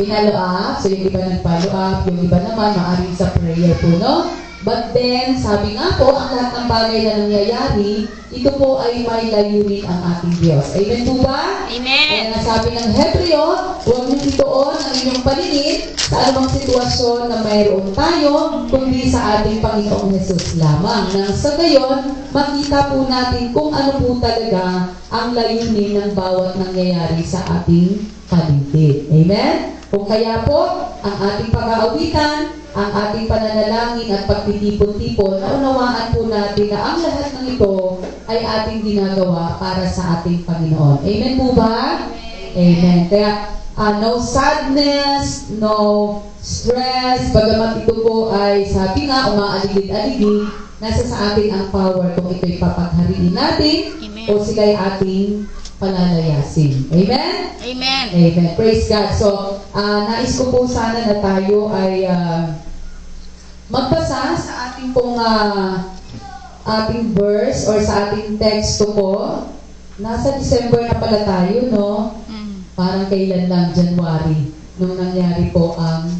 Pinalo up. So yung iba nag-follow up, yung iba naman maaaring sa prayer po, no? But then, sabi nga po, ang lahat ng bagay na nangyayari, ito po ay may layunin ang ating Diyos. Amen po ba? Amen. Kaya sabi ng Hebreo, huwag niyong ituon ang inyong paningin sa anumang sitwasyon na mayroon tayo, kundi sa ating Panginoong Hesus lamang. Nang sa gayon, makita po natin kung ano po talaga ang layunin ng bawat nangyayari sa ating paligid. Amen? Kung kaya po, ang ating pag-aawitan, ang ating pananalangin at pagtitipon-tipon, naunawaan po natin na ang lahat ng ito ay ating ginagawa para sa ating Panginoon. Amen po ba? Amen. Kaya, no sadness, no stress, bagamat ito po ay sabi nga, umaaligid-aligid, nasa sa atin ang power kung ito'y papaghariin natin. Amen. O sila'y ating palalayasin. Amen? Amen. Amen. Praise God. So, nais ko po sana na tayo ay magbasa sa ating pong ating verse or sa ating teksto po. Nasa December na pala tayo, no? Parang kailan lang, January, nung nangyari po ang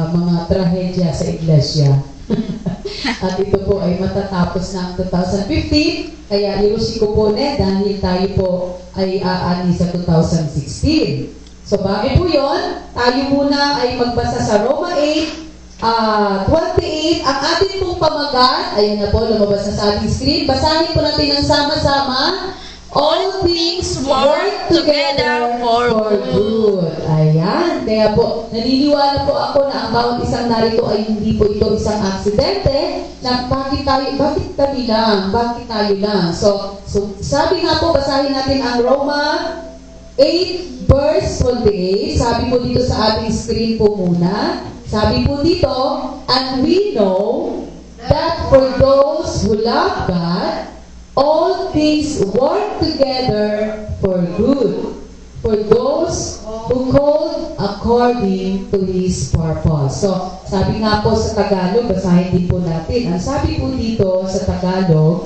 mga trahedya sa iglesia. At ito po ay matatapos na ang 2015, kaya irusi ko po dahil tayo po ay aani sa 2016. So bago po yun, tayo muna ay magbasa sa Roma 8:28. Ang ating pong pamagat, ayan na po, lumabas na sa ating screen. Basahin po natin ng sama-sama. All things work together for good. Ayan. Kaya po, naniniwala po ako na ang bawat isang narito ay hindi po ito isang aksidente na bakit kami lang, bakit tayo lang. So sabi nga po, basahin natin ang Roma 8 verse 28. Sabi po dito sa ating screen po muna. Sabi po dito, and we know that for those who love God, all things work together for good, for those who called according to His purpose. So, sabi nga po sa Tagalog, basahin din po natin. Ang sabi po dito sa Tagalog,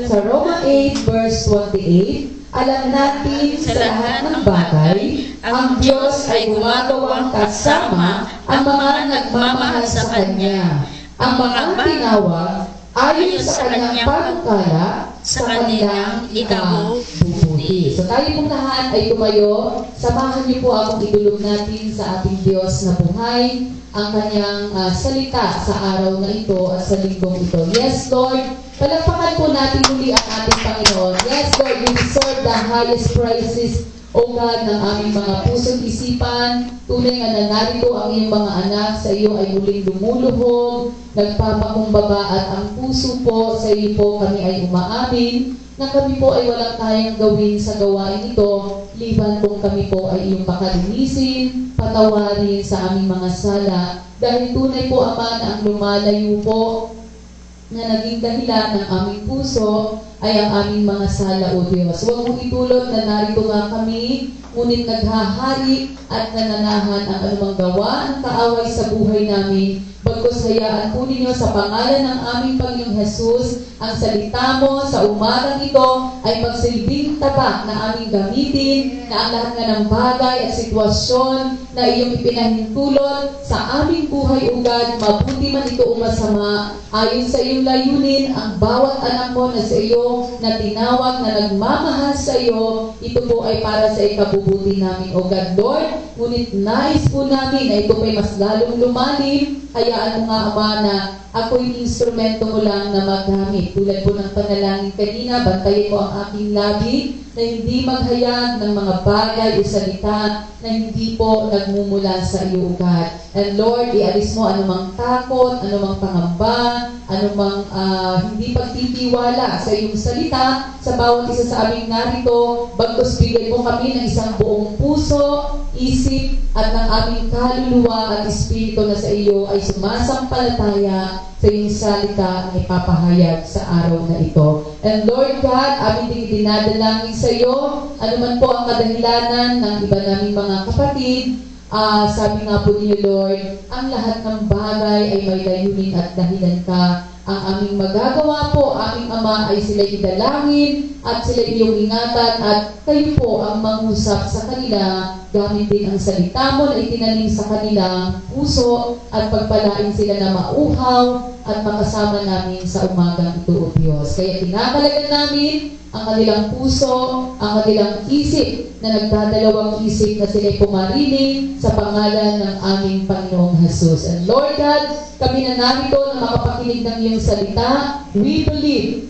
sa Roma 8 verse 28, alam natin sa lahat ng bagay, ang Diyos ay gumagawang kasama ang mga nagmamahal sa Kanya. Ang mga tinawag ayon sa Kanyang panukala sa kanilang ikabubuti. So tayo pong lahat ay tumayo. Samahan niyo po akong idulog natin sa ating Diyos na buhay ang Kanyang salita sa araw na ito at sa linggong ito. Yes, Lord. Palagpakan po natin muli ang ating Panginoon. Yes, Lord, you deserve the highest praises, O God, ng aming mga puso't isipan. Tunay nga na narito ang iyong mga anak, sa iyo ay muling lumuluhog, nagpapakumbaba at ang puso po, sa iyo po kami ay umaamin, na kami po ay walang kayang gawin sa gawain ito, liban kung kami po ay iyong pakalinisin, patawarin sa aming mga sala, dahil tunay po, Ama, na ang lumalayo po na naging dahilan ng aming puso ay ang aming mga sala, O Diyos. Huwag mong itulot na narito nga kami, ngunit naghahari at nananahan ang anumang gawa ng kaaway sa buhay namin. Bagkus hayaan po ninyo sa pangalan ng aming Panginoong Hesus, ang salita mo sa umagang ito ay magsilbing tapat na aming gamitin, na ang lahat nga ng bagay at sitwasyon na iyong ipinahintulot sa aming buhay, O God, mabuti man ito o masama, ayon sa iyong layunin, ang bawat anak mo na sa iyo, na tinawag, na nagmamahal sa iyo, ito po ay para sa ikabubuti namin, O God, Lord. Ngunit nais po namin na ito ay mas lalong lumalim. Hayaan mo nga, Ama, na ako'y instrumento mo lang na magamit. Tulad po ng panalangin kanina, bantayin mo ang aking labi na hindi maghayag ng mga bagay o salita na hindi po nagmumula sa iyo, God. And Lord, ialis mo anumang takot, anumang pangamba, anumang hindi pagtitiwala sa iyong salita sa bawat isa sa aming narito. Bagkus bigyan mo kami ng isang buong puso, isip, at ng aming kaluluwa at espiritu na sa iyo ay sumasampalataya sa iyong salita na ipapahayag sa araw na ito. And Lord God, amin din dinadalangin sa iyo, anuman po ang kadahilanan ng iba naming mga kapatid, sabi nga po niyo, Lord, ang lahat ng bagay ay may layunin at dahilan ka. Ang aming magagawa po, aming Ama, ay sila idalangin at sila iyong ingatan at kayo po ang mangusap sa kanila gamit din ang salita mo na itinanim sa kanilang puso at pagpalain sila na mauhaw at makasama namin sa umagang ito, O Diyos. Kaya pinapalagan namin ang kanilang puso, ang kanilang isip na nagdadalawang isip na sila'y pumarinig sa pangalan ng aming Panginoong Jesus. And Lord God, kami na narito na makapakinig ng iyong salita, we believe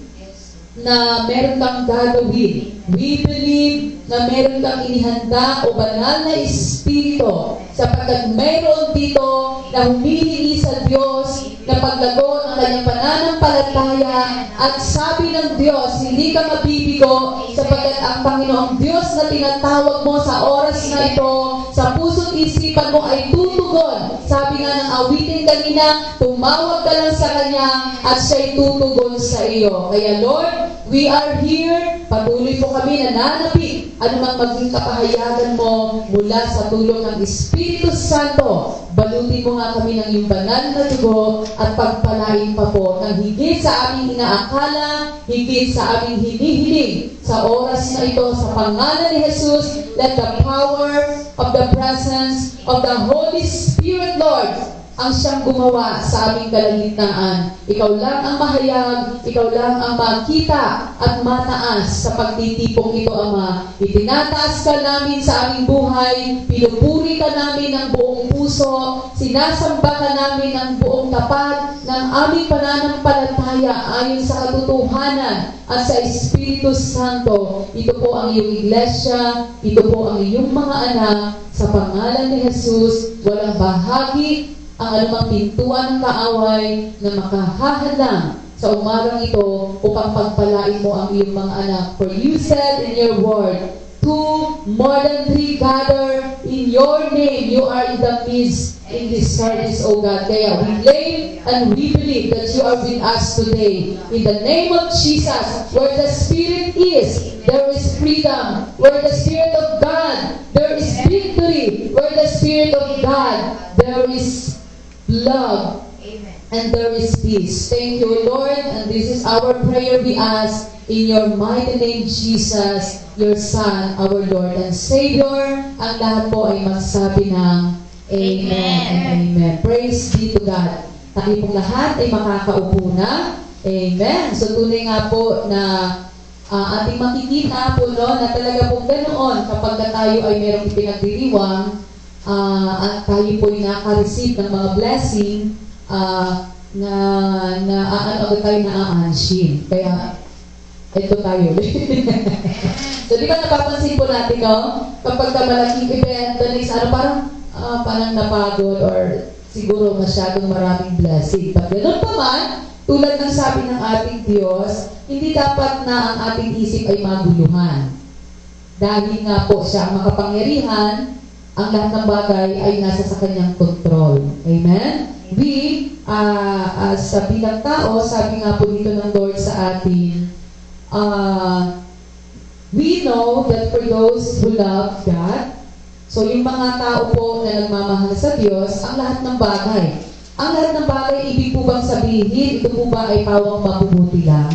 na meron kang gagawin. We believe na meron kang inihanda o banal na espiritu sapagkat meron dito na humihingi sa Diyos na paglago ng kanyang pananampalataya at sabi ng Diyos, hindi ka mabibigo sapagkat ang Panginoong Diyos na tinatawag mo sa oras na ito, sa puso't isipan mo ay tutugon. Sabi nga ng awitin kanina, tumawag ka lang sa Kanya at siya'y tutugon sa iyo. Kaya Lord, we are here. Patuloy po kami nananapit anumang maging kapahayagan mo mula sa tulong ng Espiritu Santo. Balutin mo nga kami ng iyong banal na dugo at pagpalain pa po ng higit sa aming inaakala, higit sa aming hinihiling sa oras na ito sa pangalan ni Jesus. Let the power of the presence of the Holy Spirit, Lord, ang siyang gumawa sa aming kalagitnaan. Ikaw lang ang mahayag, ikaw lang ang makita at mataas sa pagtitipong ito, Ama. Itinataas ka namin sa aming buhay, pinupuri ka namin ng buong puso, sinasamba ka namin ng buong tapat ng aming pananampalataya ayon sa katotohanan at sa Espiritu Santo. Ito po ang iyong iglesia, ito po ang iyong mga anak, sa pangalan ni Jesus, walang bahagi ang anumang pintuan ng kaaway na makahahadlang sa umarang ito upang pagpalain mo ang iyong mga anak. For you said in your word, 2 more than 3 gather in your name, you are in the midst in this service, O God. Kaya we claim and we believe that you are with us today. In the name of Jesus, where the Spirit is, there is freedom. Where the Spirit of God, there is victory. Where the Spirit of God, there is love. Amen. And there is peace. Thank you, Lord. And this is our prayer we ask in your mighty name, Jesus, your Son, our Lord and Savior. Ang lahat po ay magsabi ng Amen and Amen. Praise be to God. Tayo pong lahat ay makakaupo na. Amen. So tunay nga po na ating makikita po no, na talaga pong ganoon kapag tayo ay merong ipinagdiriwang at tayo po ay naka-receive ng mga blessing ano tayo na-aanshin. Kaya ito tayo. So di ba napapansin po natin no, kapag malaking event the next parang napagod or siguro masyadong maraming blessing. Pag ganoon pa man, tulad ng sabi ng ating Diyos, hindi dapat na ang ating isip ay maguluhan. Dahil nga po siya ang makapangyarihan, ang lahat ng bagay ay nasa sa kanyang control. Amen? We, as bilang tao, sabi nga po dito ng Lord sa atin, we know that for those who love God, so yung mga tao po na nagmamahal sa Diyos, ang lahat ng bagay, ibig po bang sabihin, ito po ba ay pawang mabubuti lang?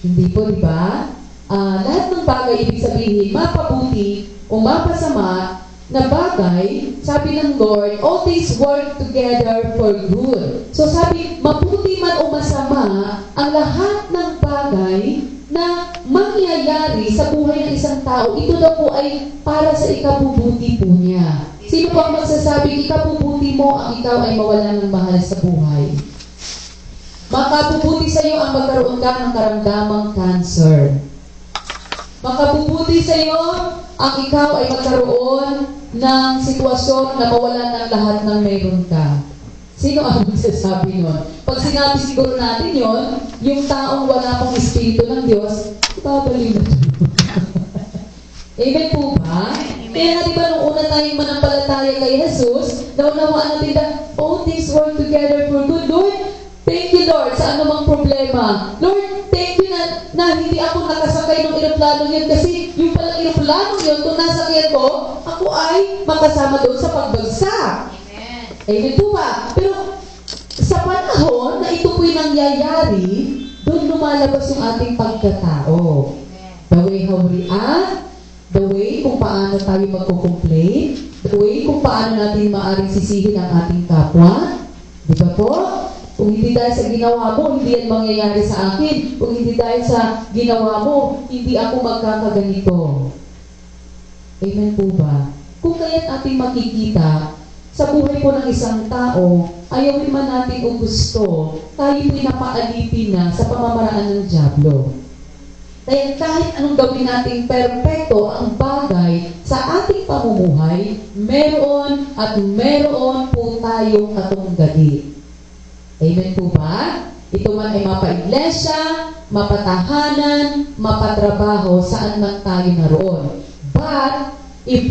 Hindi po, di ba? Lahat ng bagay, ibig sabihin, mapabuti o mapasama na bagay, sabi ng Lord, all things work together for good. So sabi, mabuti man o masama, ang lahat ng bagay na mangyayari sa buhay ng isang tao, ito daw po ay para sa ikabubuti po niya. Sino po ang magsasabing ikabubuti mo ang ikaw ay mawalan ng mahal sa buhay? Makabubuti sa iyo ang magkaroon ka ng karamdamang cancer. Makabubuti sa iyo ang ikaw ay magkaroon ng sitwasyon na mawalan ng lahat ng mayroon ka. Sino ang magsasabi nun? Pag sinabi siguro natin yon, yung taong wala pong Espiritu ng Diyos, babalik na ito. Amen po ba? Kaya nga diba nung una tayong manampalataya kay Jesus, naunawaan natin na all things work together for good. Lord, thank you Lord sa anumang problema. Lord, thank you na hindi ako nakasakay ng eroplano yun kasi yung palang eroplano yun, kung nasakyan ko, ako ay makasama doon sa pagbagsak. Amen po ba? Pero sa panahon na ito po'y nangyayari, doon lumalabas yung ating pagkatao. The way how we react, The way kung paano tayo magko-complain, the way kung paano natin maaaring sisihin ang ating kapwa. Di ba po? Kung hindi dahil sa ginawa mo, hindi yan mangyayari sa akin. Kung hindi dahil sa ginawa mo, hindi ako magkakaganito. Amen po ba? Kung kaya't ating makikita, sa buhay po ng isang tao, ayawin man natin o gusto, tayo pinapaalipin na sa pamamaraan ng dyablo. Kaya kahit anong gawin natin perpekto ang bagay sa ating pamumuhay, meron at meron po tayong katunggali. Amen po ba? Ito man ay mapaiglesia, mapatahanan, mapatrabaho, saan man tayo naroon. But, if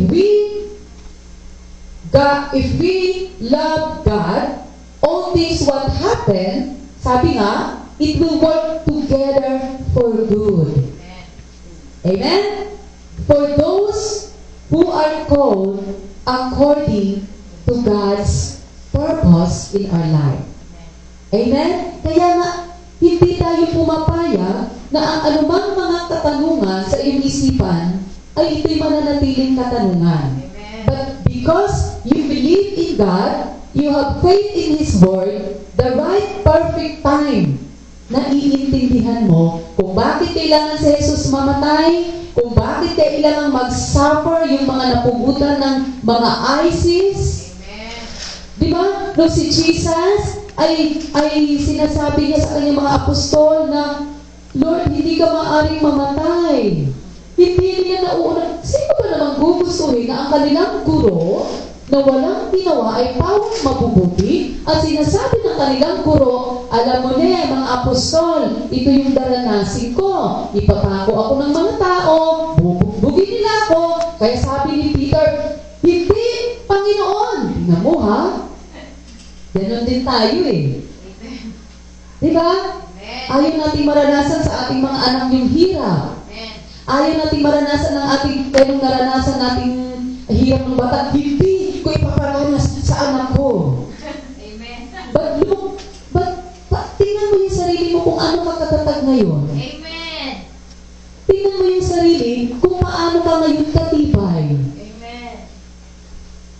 we love God, all things what happen, sabi nga, it will work together for good. Amen? For those who are called according to God's purpose in our life. Amen? Kaya nga, hindi tayo pumapayag na ang anumang mga katanungan sa iyong isipan ay ito'y mananatiling katanungan. But because you believe in God, you have faith in His Word, the right perfect time na iintindihan mo kung bakit kailangan si Jesus mamatay, kung bakit kailangan mag-suffer yung mga napugutan ng mga ISIS. Di ba? No, si Jesus ay sinasabi niya sa kanyang mga apostol na, Lord, hindi ka maaaring mamatay. Hindi niya nauuna. Sino ba namang gugustuhin na ang kanilang guro na walang ginawa ay pawang mabubuti at sinasabi ng kanilang guro, alam mo na mga apostol, ito yung daranasin ko. Ipapako ako ng mga tao, bubugbugin nila ako. Kaya sabi ni Peter, hindi, Panginoon. Tingnan mo ha? Ganon din tayo eh. Diba? Ayaw natin maranasan sa ating mga anak yung hirap. Ayaw natin maranasan ng ating kayong naranasan nating hirap ng bata. Hindi ko ipaparanas sa anak ko. Amen. But tingnan mo yung sarili mo kung ano ka katatag ngayon. Amen. Tingnan mo yung sarili kung paano ka ngayon katibay. Amen.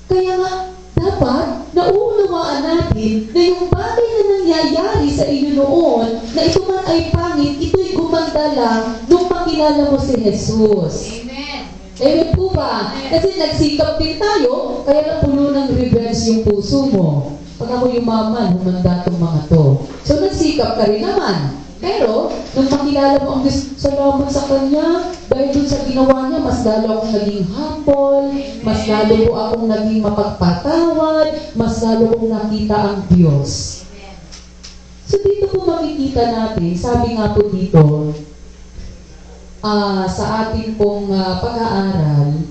Kaya nga, dapat nauunawaan natin na yung bagay na nangyayari sa inyo noon, na ito man ay pangit, ito'y gumanda lang nung makilala mo si Jesus. Amen. Amen po ba? Kasi nagsikap din tayo, kaya na puno ng revenge yung puso mo. Pag ako yumaman, humanda itong mga to. So nagsikap ka rin naman. Pero, nung makilala mo ang Diyos, salamat sa Kanya, dahil dun sa ginawa niya, mas lalo akong naging humble, mas lalo po akong naging mapagpatawad, mas lalo kong nakita ang Diyos. So dito po makikita natin, sabi nga po dito, sa ating pong pag-aaral,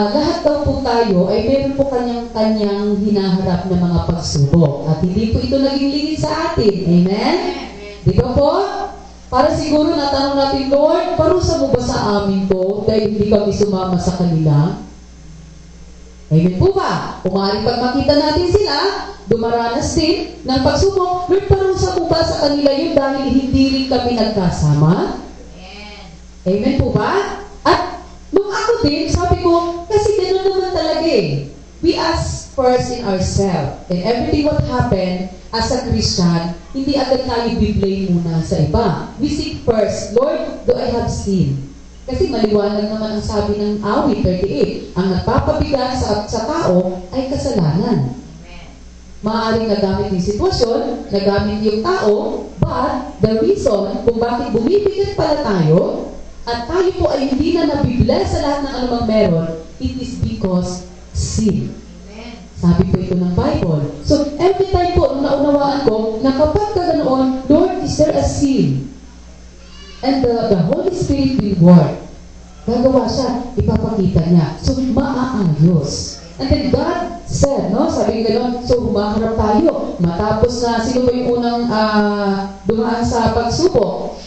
lahat daw po tayo ay meron po kanyang hinaharap na mga pagsubok. At hindi po ito naging lingid sa atin. Amen? Di ba po? Para siguro natanong natin, Lord, parusa mo ba sa amin to dahil hindi kami sumama sa kanila? Amen po ba? Kung maaaring pag makita natin sila, dumaranas din ng pagsubok, Lord, parusa mo ba sa kanila yun dahil hindi rin kami nagkasama? Amen po ba? At nung ako din, sabi ko, kasi gano'n naman talaga eh. We ask first in ourselves. And everything what happened as a Christian, hindi agad tayo biblame muna sa iba. We seek first, Lord, do I have sin? Kasi maliwanag naman ang sabi ng awit 38, ang nagpapabigat sa tao ay kasalanan. Maaaring nagamit yung sitwasyon, nagamit yung tao, but the reason kung bakit bumibigat pala tayo, at tayo po ay hindi na nabibless sa lahat ng anumang meron, it is because sin. Amen. Sabi po ito ng Bible. So, every time po, nung naunawaan ko, na kapag ka ganoon, Lord, is there a sin? And the Holy Spirit will work. Gagawa siya, ipapakita niya. So, maaayos. And then God said, no? Sabi gano'n, so humaharap tayo. Matapos na, sino ba yung unang dumaan sa pagsubok?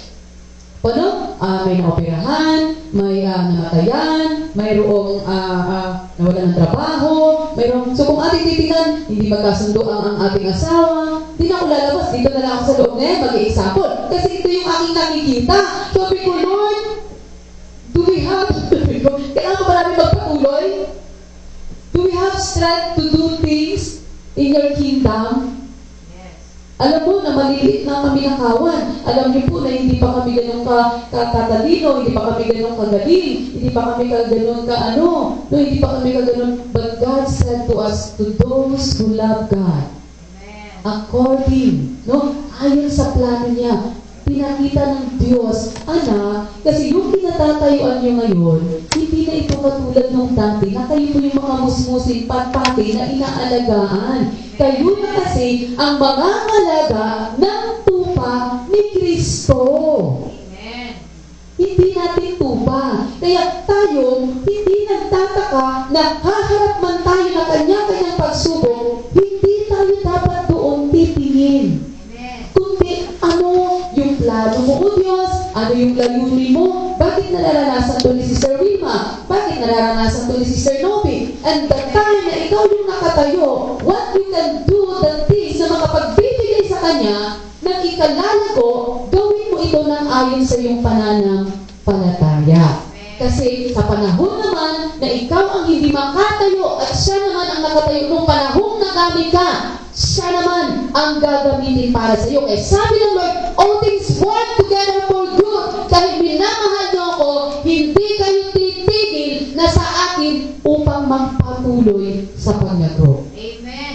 Ano? May naoperahan, may namatayan, mayroong nawalan ng trabaho, mayroong... So kung ating titingnan, hindi magkasundo ang ating asawa, hindi na ako lalabas, dito na lang ako sa loob na mag-i-example. Kasi ito yung aking nakikita. Sabi ko, Lord, do we have Kailangan ba namin magpatuloy? Do we have strength to do things in your kingdom? Yes. Alam mo na maliliit na kami nakawan. Alam niyo po na hindi pa kami ganun katalino, hindi pa kami ganun kagaling, hindi pa kami ganun hindi pa kami ganun. But God said to us, to those who love God, Amen. according, ayon sa plano niya, pinakita ng Diyos, anak, kasi yung kinatatayuan niyo ngayon, hindi na ito katulad nung dati, na kayo po yung mga musmusin, patpati na inaalagaan. Kayo na kasi ang mga alaga ng tupa ni Kristo. Amen. Hindi natin tupa. Kaya tayo, hindi nagtataka na haharap man tayo na kanya-kanyang pagsubok, hindi tayo dapat doon titingin. Amen. Kundi ano yung plano mo, O Diyos? Ano yung layunin mo? Bakit nararanasan to ni Sister Wilma? Bakit nararanasan to ni Sister Novi? And the time na ikaw yung nakatayo, what you can do, the things na makapagbibigay sa Kanya, ng ikalalago, gawin mo ito ng ayon sa iyong pananampalataya. Kasi sa panahon naman na ikaw ang hindi makatayo at siya naman ang nakatayo nung panahong nagamit ka, siya naman ang gagamitin para sa iyo. Kaya sabi ng Lord, all things work together for good. Dahil minamahal niyo ako, hindi kayo titigil na sa akin upang magpatuloy sa paglago. Amen.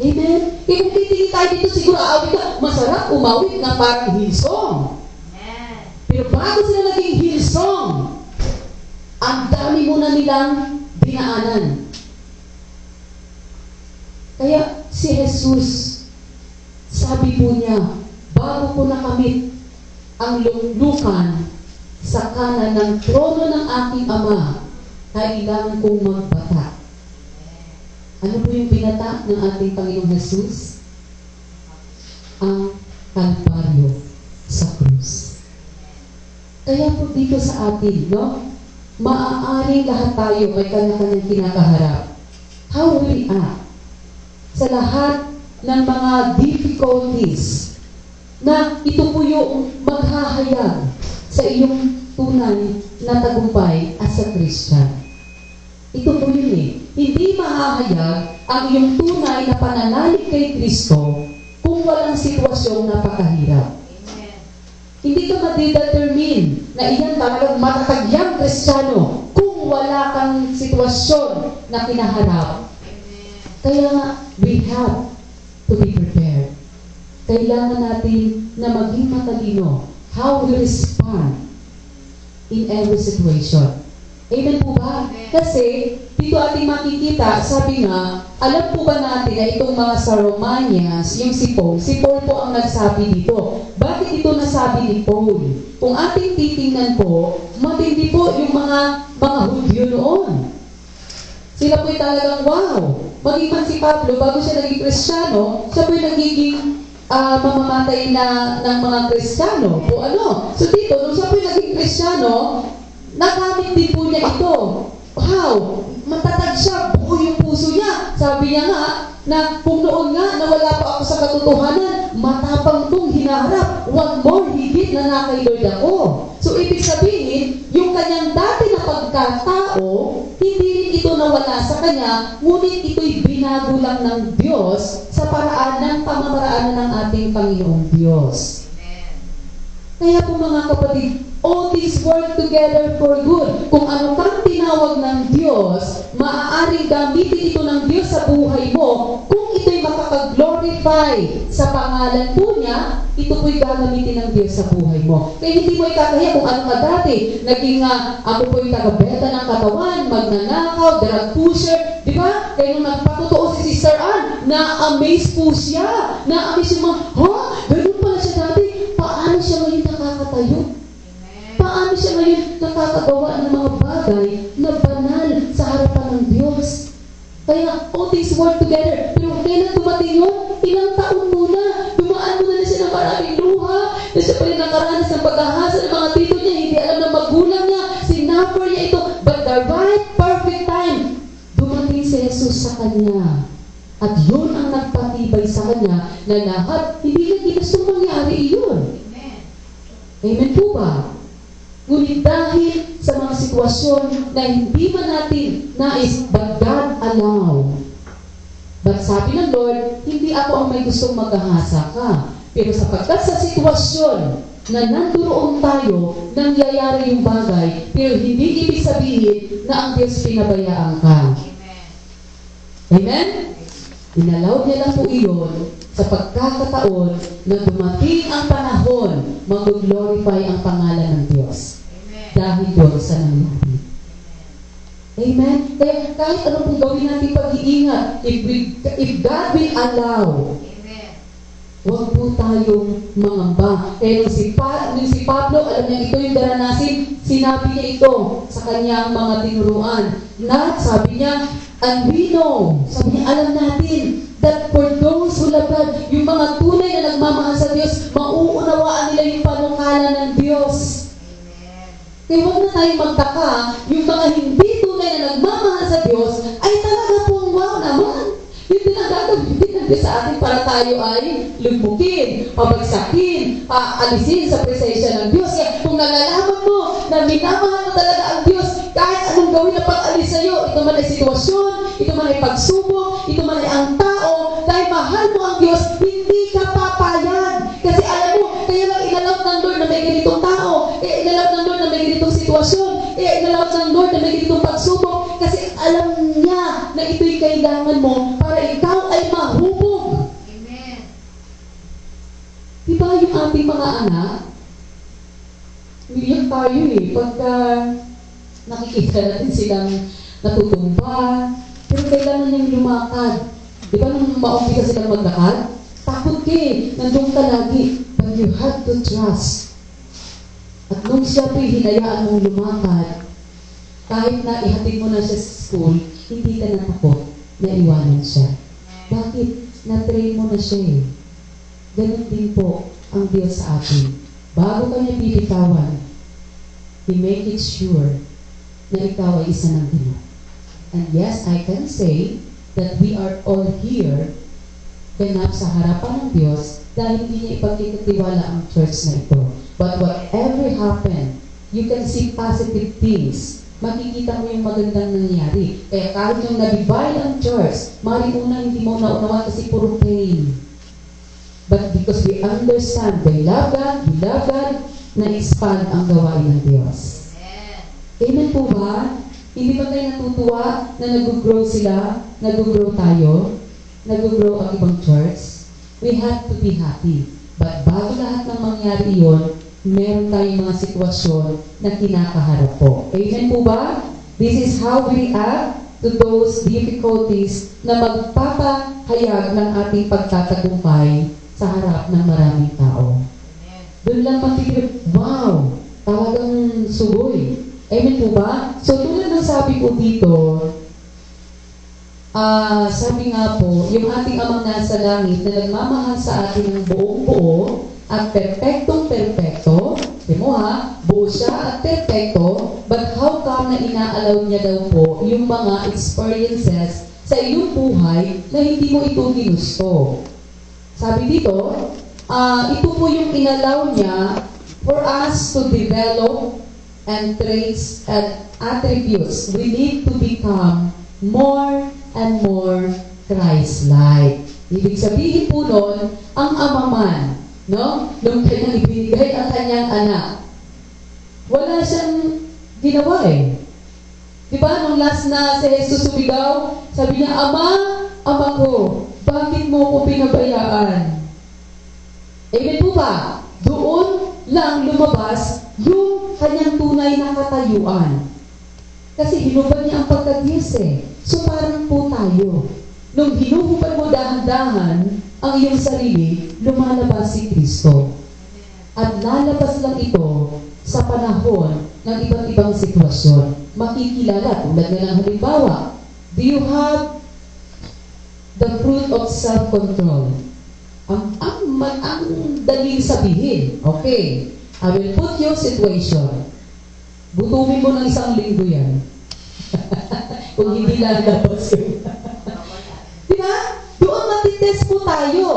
Amen? Kaya kung titigil tayo dito, siguro aawit ka, masarap umawit na parang Hillsong. Amen. Pero bago sila naging Hillsong, ang dami muna nilang dinaanan. Kaya si Jesus, sabi po niya, bago ko nakamit ang lunglukan sa kanan ng trono ng aking Ama, kailangan kong magbata. Ano po yung binata ng ating Panginoong Jesus? Ang Kalbaryo sa krus. Kaya po dito sa atin, maaaring lahat tayo may kanya-kanyang kinakaharap. How will we act sa lahat ng mga difficulties na ito po yung maghahayag sa iyong tunay na tagumpay as a Christian? Ito po yun Hindi mahahayag ang iyong tunay na pananalig kay Kristo kung walang sitwasyong napakahirap. Amen. Hindi ka madidetermine na iyan talagang matatagyang Kristiyano kung wala kang sitwasyon na kinaharap. Kaya we have to be prepared. Kailangan natin na maging matalino how we respond in every situation. Amen po ba? Kasi dito ating makikita, sabi nga, alam po ba natin na itong mga sa Romanians, yung si Paul po ang nagsabi dito. Bakit ito nasabi ni Paul? Kung ating titingnan po, matindi po yung mga Hudyo noon. Sila po'y talagang wow. Maging man si Pablo, bago siya naging Kristiyano, siya po'y nagiging mamamatay ng mga Kristiyano. So dito, nung siya po'y naging Kristiyano, nagamit din po niya ito. Wow! Matatag siya, buo yung puso niya. Sabi niya nga, na kung noon nga na wala pa ako sa katotohanan, matapang tong hinaharap. One more higit na nakay Lord ako. So ibig sabihin, yung kanyang dati na pagkatao, hindi rin ito nawala sa kanya, ngunit ito'y binago lang ng Diyos sa paraan ng pamamaraan ng ating Panginoong Diyos. Kaya po mga kapatid, all things work together for good. Kung ano kang tinawag ng Diyos, maaaring gamitin ito ng Diyos sa buhay mo. Kung ito'y makapag-glorify sa pangalan po niya, ito po'y gagamitin ng Diyos sa buhay mo. Kaya hindi mo ikakaya kung ano ka dati. Naging ako po'y taga-beta ng katawan, magnanakaw, drug pusher, di ba? Kaya nung nagpatotoo si Sister Ann, na-amaze po siya. Na-amaze yung mga, ganun pala siya dati. Paano siya ngayon nakakatayo? Paano siya ngayon nakakagawa ng mga bagay na banal sa harapan ng Diyos? Kaya, all things work together. Pero kailan dumating yun? Ilang taon muna. Dumaan muna na siya ng maraming luha. Na siya pa rin nakaranas ng paghahasa ng mga tito niya. Hindi alam ng magulang niya. Sinuffer niya ito. But the right, perfect time, dumating si Jesus sa kanya. At yun ang nagpatibay sa kanya na lahat, hindi na ginustong mangyari iyon. Amen. Amen po ba? Ngunit dahil sa mga sitwasyon na hindi man natin nais, but God allow. But sabi ng Lord, hindi ako ang may gustong maghahasa ka. Pero sapagkat sa sitwasyon na nandoon tayo, nangyayari yung bagay, pero hindi ibig sabihin na ang Diyos pinabayaan ka. Amen? Inalaw niya lang po iyon sa pagkakataon na dumating ang panahon, mag-glorify ang pangalan ng Diyos. Dahil doon sa nangyari. Amen? Kaya kahit ano pong gawin natin pag-iingat, if God will allow, huwag po tayong mangamba. Kaya nung si Pablo, alam niya ito yung daranasin, sinabi niya ito sa kanyang mga tinuruan. Na, sabi niya, and we know, sabi niya, alam natin, that for those who love God, yung mga tunay na nagmamahal sa Diyos, mauunawaan nila yung panungkalan ng Diyos. Kaya huwag na tayong magtaka, yung mga hindi tunay na nagmamahal sa Diyos, ay talaga pong wow naman. Yun din ang gagawin natin sa atin para tayo ay lugbukin, pabagsakin, alisin sa presensya ng Diyos. Kaya kung nalalaman mo na minamahal mo talaga ang Diyos, kahit anong gawin na pag-alis sa'yo, ito man ay sitwasyon, ito man ay pagsubok, ito man ay ang tao, dahil mahal mo ang Diyos, hindi ka papayag. Kasi alam mo, kaya lang inalap ng Lord na may ganitong tao, kaya inalap ng Lord na may ganitong sitwasyon, kaya inalap ng Lord na may ganitong pagsubok, kasi alam niya na ito'y kailangan mo para ikaw ay mahubog. Amen. Diba yung ating mga anak, umiyak tayo pagka nakikita natin silang natutumba, pero kailangan niyang lumakad. Diba nung maumpisa silang maglakad, takot ka nandun ka lagi, but you have to trust. At nung siya po'y hinayaan mong lumakad, kahit na ihatid mo na siya sa school, hindi ka natakot na iwanan siya. Bakit? Na-train mo na siya Ganun din po ang Diyos sa atin. Bago ka niya bibitawan, He make it sure na ikaw ay isa ng Diyos. And yes, I can say that we are all here ganap sa harapan ng Diyos dahil hindi niya ipagkikatiwala ang church na ito. But whatever happened, you can see positive things. Makikita mo yung magandang nangyari. Kaya kahit yung nabibay ang church, maaaring una hindi mo naunawan kasi puro pain. But because we understand, we love God, na-expand ang gawain ng Diyos. Amen po ba? Hindi ba tayo natutuwa na nag-grow sila, nag-grow tayo, nag-grow ang ibang church? We have to be happy. But bago lahat ng mangyari iyon, meron tayong mga sitwasyon na kinakaharap po. Amen po ba? This is how we react to those difficulties na magpapahayag ng ating pagtatagumpay sa harap ng maraming tao. Doon lang makikita, wow, talagang sugoy. Amen po ba? So tulad ng sabi ko dito, sabi nga po, yung ating amang nasa langit na nagmamahal sa atin ng buong buo at perpektong-perpekto, mo buo siya at perpekto, but how come na inaalaw niya daw po yung mga experiences sa iyong buhay na hindi mo ito ginusto? Sabi dito, ito po yung inalaw niya for us to develop and traits and attributes. We need to become more and more Christ-like. Ibig sabihin po nun, ang amaman, no? Nung kanyang ibinigay ang kanyang anak, wala siyang ginawa Diba? Nung last na si Jesus sumigaw, sabi niya, Ama ko, bakit mo ko pinabayaan? Amen po ba? Doon lang lumabas yung kanyang tunay na katayuan. Kasi hinubad niya ang pagka-Diyos So parang po tayo. Nung hinuhubad mo dahan-dahan ang iyong sarili, lumalabas si Kristo. At lalabas lang ito sa panahon ng iba't ibang sitwasyon. Makikilala, tulad na ng halimbawa, do you have the fruit of self-control? Ang daling sabihin, okay, I will put your situation. Gutumin mo ng 1 linggo yan. Kung hindi lalabas yun. Diba? Doon matitest po tayo.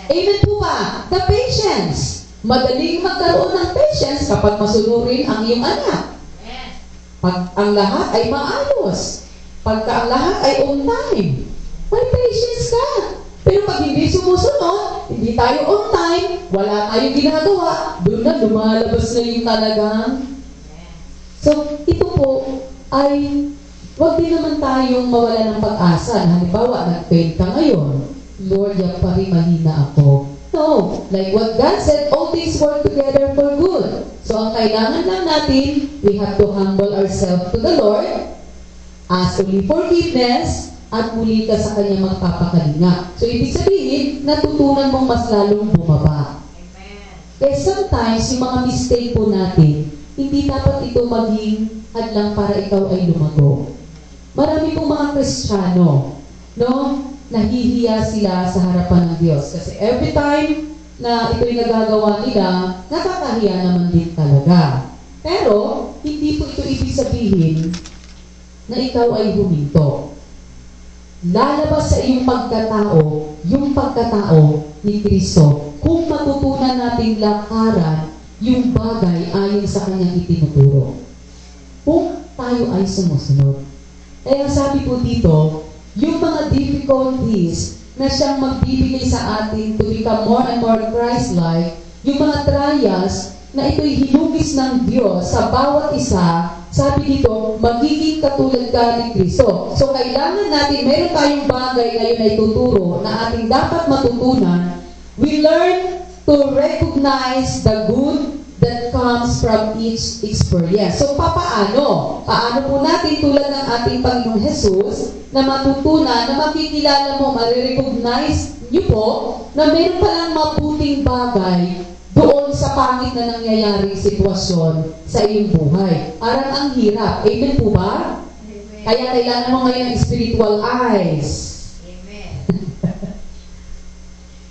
Amen po ba? The patience. Madaling magkaroon ng patience kapag masunurin ang iyong anak. Amen. Pag ang lahat ay maayos. Pagka ang lahat ay on time. May patience ka. Pero pag hindi sumusunod, hindi tayo on time, wala tayong ginagawa, doon na lumalabas na yung talagang. So, ito po ay wag din naman tayong mawala ng pag-asa. Halimbawa, nag-fail ka ngayon. Lord, yan pa rin mahina ako. No. Like what God said, all things work together for good. So, ang kailangan lang natin, we have to humble ourselves to the Lord, ask only forgiveness, at muli ka sa Kanya magpapakalinga. So, ibig sabihin, natutunan mong mas lalong bumaba. Amen. Kaya sometimes, yung mga mistake po natin, hindi dapat ito maging hadlang para ikaw ay lumago. Marami pong mga Kristiyano, no? Nahihiya sila sa harapan ng Diyos. Kasi every time na ito'y nagagawa nila, nakakahiya naman din talaga. Pero, hindi po ito ibig sabihin na ikaw ay huminto. Lalabas sa iyong pagkatao, yung pagkatao ni Kristo, kung matutunan nating lakaran yung bagay ayon sa kanyang itinuturo. Kung tayo ay sumusunod. Kaya sabi po dito, yung mga difficulties na siyang magbibigay sa atin to become more and more Christ-like, yung mga trials na ito'y hinugis ng Diyos sa bawat isa, sabi dito, magiging katulad ka ni Kristo. So, kailangan natin, meron tayong bagay ngayon na ituturo na ating dapat matutunan. We learn to recognize the good that comes from each experience. So, paano? Paano po natin tulad ng ating Panginoong Jesus na matutunan, na makikilala mo, marirecognize niyo po na meron palang mabuting bagay doon sa pangit na nangyayaring sitwasyon sa iyong buhay. Parang ang hirap. Amen po ba? Amen. Kaya kailangan mo ngayon ng spiritual eyes. Amen.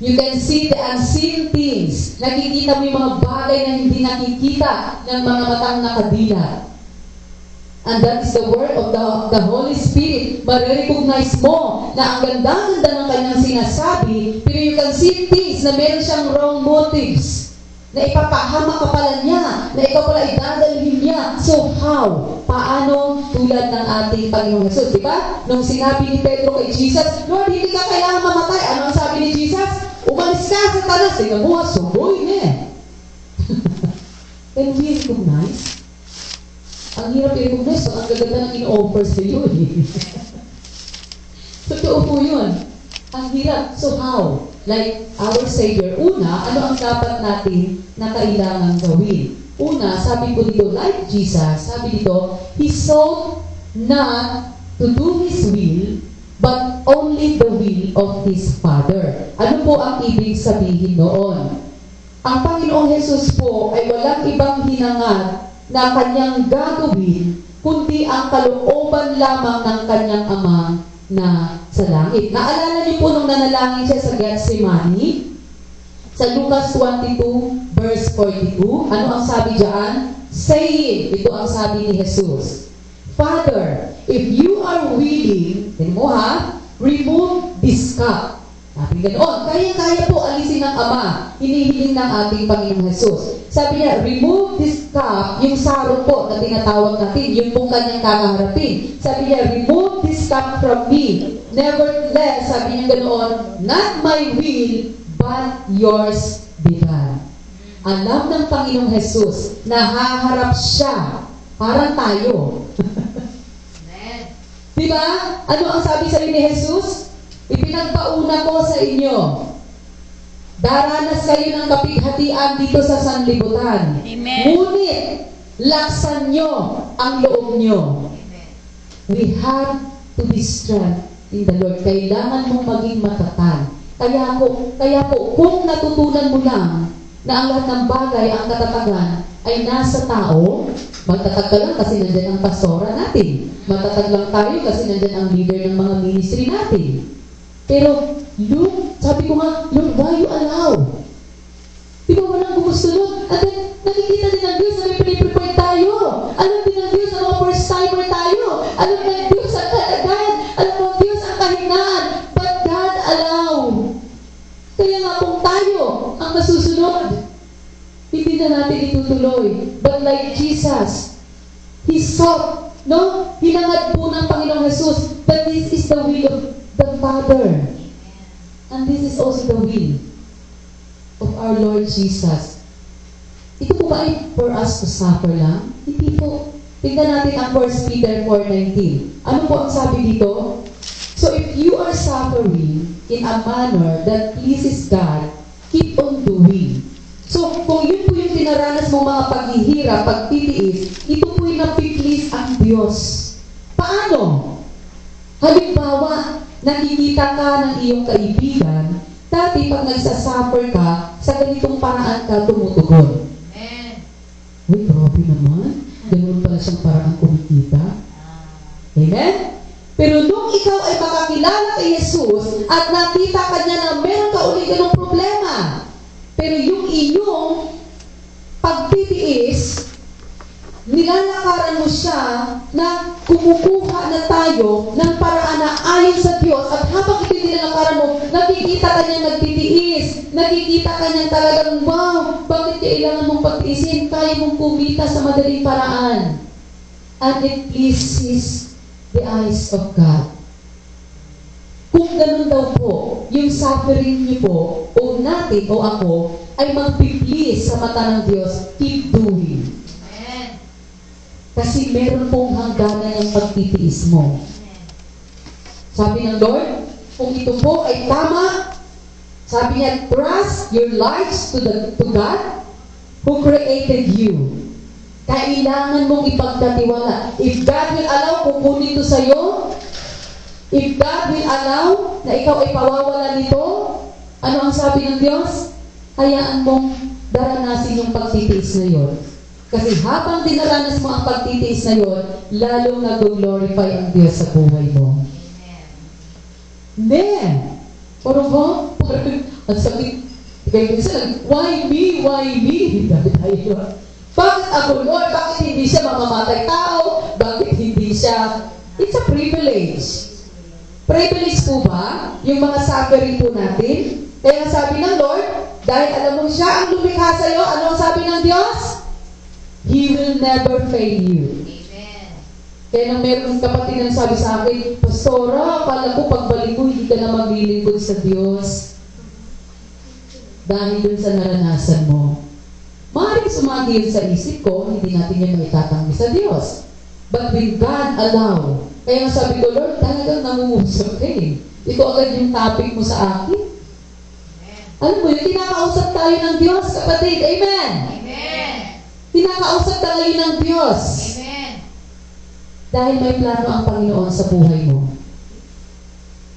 You can see the unseen things. Nakikita mo yung mga bagay na hindi nakikita ng mga matang nakadilat. And that is the word of the Holy Spirit. Marirecognize mo na ang ganda-ganda ng kanyang sinasabi, pero you can see things na meron siyang wrong motives. Na ipapahama ka pala niya, na ikaw pala idadalhin niya. So how? Paano tulad ng ating Panginoong Jesus? Diba? Nung sinabi ni Pedro kay Jesus, Lord, hindi ka kailangan mamatay. Ano ang sabi ni Jesus? Umalis ka sa tanas. Tingnan mo, suboy niya. Can we recognize? Ang hirap i-recognize, so ang gaganda ng in-offer sa iyo. Totoo po yun. Ang hirap. So how? Like our Savior, una, ano ang dapat natin na kailangan gawin? Una, sabi ko dito, like Jesus, sabi dito, He sought not to do His will, but only the will of His Father. Ano po ang ibig sabihin noon? Ang Panginoong Jesus po ay walang ibang hinangad na kanyang gagawin, kundi ang kalooban lamang ng kanyang Ama na sa langit. Naalala niyo po nung nanalangin siya sa Gethsemane? Sa Lucas 22, verse 42, ano ang sabi diyan? Saying, ito ang sabi ni Jesus, Father, if you are willing, tingnan mo ha, remove this cup. Sabi ganoon, kaya-kaya po alisin ng Ama, hinihiling ng ating Panginoong Jesus. Sabi niya, remove this cup, yung sarong po na tinatawag natin, yung pong kanyang kakaharapin. Sabi niya, remove this cup from me. Nevertheless, sabi niya ganoon, not my will, but yours be done. Alam ng Panginoong Jesus, nahaharap siya, parang tayo. Amen. Diba? Ano ang sabi sa ni Jesus? Ipinagpauna ko sa inyo. Daranas kayo ng kapighatian dito sa sanlibutan. Amen. Ngunit, laksan nyo ang loob nyo. Amen. We have to be strong in the Lord. Kailangan mong maging matatag. Kaya po, kung natutunan mo lang na ang lahat ng bagay, ang katatagan, ay nasa tao, matatag ka lang kasi nandyan ang pastora natin. Matatag lang tayo kasi nandyan ang leader ng mga ministry natin. Pero, Lord, sabi ko nga, Lord, why you allow? Di ba walang gumusunod? At then, nakikita din ng Diyos na may pre-prepare tayo. Alam din ng Diyos na mga first-timer tayo. Alam ng Diyos ang kalagayan. Alam ng Diyos ang kahinaan. But God allow. Kaya nga kung tayo ang nasusunod, na natin itutuloy. But like Jesus, He sought, no? Hinangad po ng Panginoong Jesus that this is the will of the Father. And this is also the will of our Lord Jesus. Ito po ba ay for us to suffer lang? Hindi po. Tingnan natin ang 1 Peter 4:19. Ano po ang sabi dito? So if you are suffering in a manner that pleases God, keep on doing. So kung yun po yung dinaranas mong mga paghihirap, pagtitiis, ito po yung napiplease ang Diyos. Paano? Halimbawa, nakikita ka ng iyong kaibigan, dati pag nagsasuffer ka, sa ganitong paraan ka tumutugon. Amen. Uy, grabe naman. Ganun pala siyang parang kumikita. Amen? Pero nung ikaw ay makakilala kay Jesus at nakita ka niya na meron ka ulit ganung problema, pero yung iyong pagtitiis, nilalakaran mo siya na kumukuha na tayo ng paraan na ayon sa Diyos, at habang ito nilalakaran mo, nakikita ka niya nagtitiis, nakikita ka niya talagang, wow, bakit kailangan mong pagtiisin? Kaya mong kumita sa madaling paraan. And it pleases the eyes of God. Kung ganun daw po, yung suffering niyo po, o natin, o ako, ay magpiplease sa mata ng Diyos, keep doing. Amen. Kasi meron pong hangganan yung pagtitiis mo. Sabi ng Lord, kung ito po ay tama, sabi niya, trust your lives to God who created you. Kailangan mong ipagkatiwala. If God will allow, kukunin ito sa'yo. If God will allow na ikaw ay pawawala nito, ano ang sabi ng Diyos? Hayaan mong daranasin yung pagtitiis na yun. Kasi habang dinaranas mo ang pagtitiis na yun, lalong nag-glorify ang Diyos sa buhay mo. Amen. Parang ang sakit. Kaya minsan, why me? Why me? Bakit ako, Lord? Bakit hindi siya mamamatay tao? Bakit hindi siya? It's a privilege. Privilege po ba? Yung mga suffering po natin? Kaya sabi ng Lord, dahil alam mo siya ang lumikha sa'yo, ano ang sabi ng Diyos? He will never fail you. Amen. Kaya nang meron kapatid na sabi sa akin, Pastora, akala ko pagbalik mo, hindi ka na maglilingkod sa Diyos. Dahil dun sa naranasan mo. Maaaring sumagi yun sa isip ko, hindi natin yan maitatanggi sa Diyos. But when God allow, kaya nga sabi ko, Lord, talagang nangungusap ka eh. Ito agad yung topic mo sa akin. Alam mo yun, kinakausap tayo ng Diyos, kapatid. Amen! Amen. Kinakausap tayo ng Diyos. Amen. Dahil may plano ang Panginoon sa buhay mo.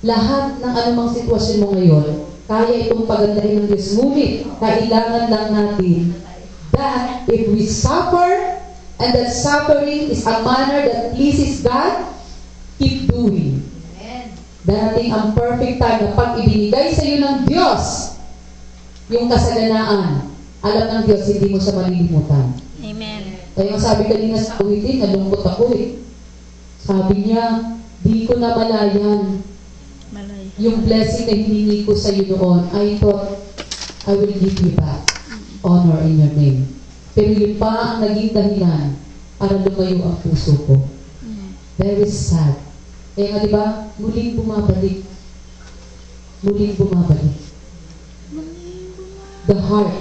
Lahat ng anumang sitwasyon mo ngayon, kaya itong pagandahin ng Diyos. Ngunit, kailangan lang natin that if we suffer, and that suffering is a manner that pleases God, keep doing. Amen. Darating ang perfect time na pag ibinigay sa iyo ng Diyos yung kasaganaan, alam ng Diyos, hindi mo siya malilimutan. Amen. Kaya ang sabi kanina sa awitin, nalungkot ako eh. Sabi niya, di ko na malayan Malay. yung blessing na hiningi ko sa iyo noon. I thought, I will give you back honor in your name. Pero yun pa ang naging dahilan para lumayo ang puso ko. Very sad. Kaya nga diba, muling bumabalik. Muling bumabalik. The heart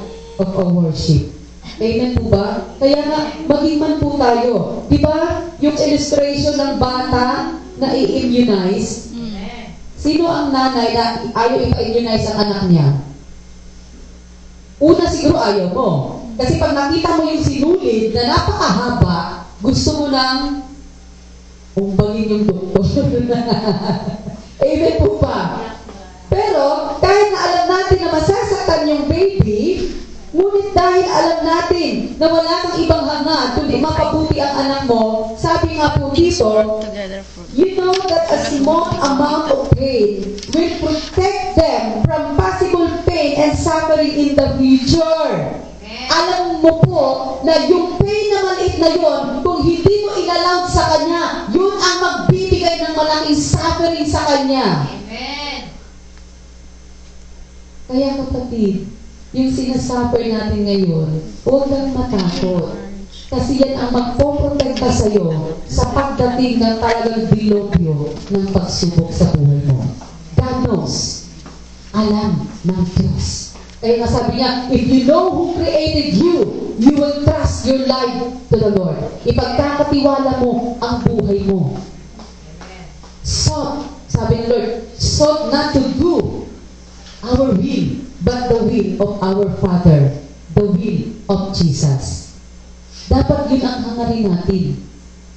of our worship. Amen po ba? Kaya nga, maging man po tayo. Diba, yung illustration ng bata na i-immunize, sino ang nanay na ayaw ipa-immunize ang anak niya? Una siguro ayaw mo. Kasi pag nakita mo yung sinulid na napakahaba, gusto mo nang umbagin yung doktor. Amen po pa. Pero, kahit na alam natin na masasaktan yung baby, ngunit dahil alam natin na wala kang ibang hangad, kundi mapabuti ang anak mo, sabi nga po dito, Together for you know that a small amount of pain will protect them from possible pain and suffering in the future. Alam mo po na yung pain na maliit na yon, kung hindi mo inalaw sa kanya, yun ang magbibigay ng malaking suffering sa kanya. Amen. Kaya kapatid, yung sinasuffer natin ngayon, huwag kang matakot. Kasi yan ang magpoprotekta sa'yo sa pagdating ng talagang dilobyo ng pagsubok sa buhay mo. God knows. Alam ng Diyos. Kaya nga sabi niya, if you know who created you, you will trust your life to the Lord. Ipagkakatiwala mo ang buhay mo. Sought, sabi ng Lord, sought not to do our will, but the will of our Father, the will of Jesus. Dapat yun ang hangarin natin.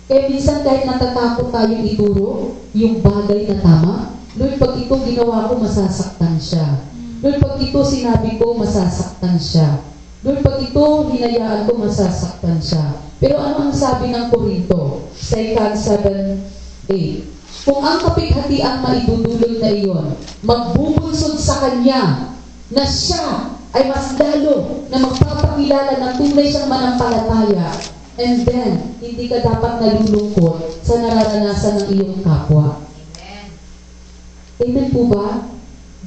Kaya minsan kahit natatakot tayong ituro yung bagay na tama, Lord, pag ito ginawa ko, masasaktan siya. Lord, pag ito sinabi ko, masasaktan siya. Lord, pag ito hinayaan ko, masasaktan siya. Pero ano ang sabi ng Korinto? 2 7:8. Kung ang kapighatiang maidudulog na iyon, magbubunsod sa Kanya, na siya ay mas lalo na magpapakilala na tunay siyang manampalataya, and then, hindi ka dapat nalulungkot sa nararanasan ng iyong kapwa. Amen po ba?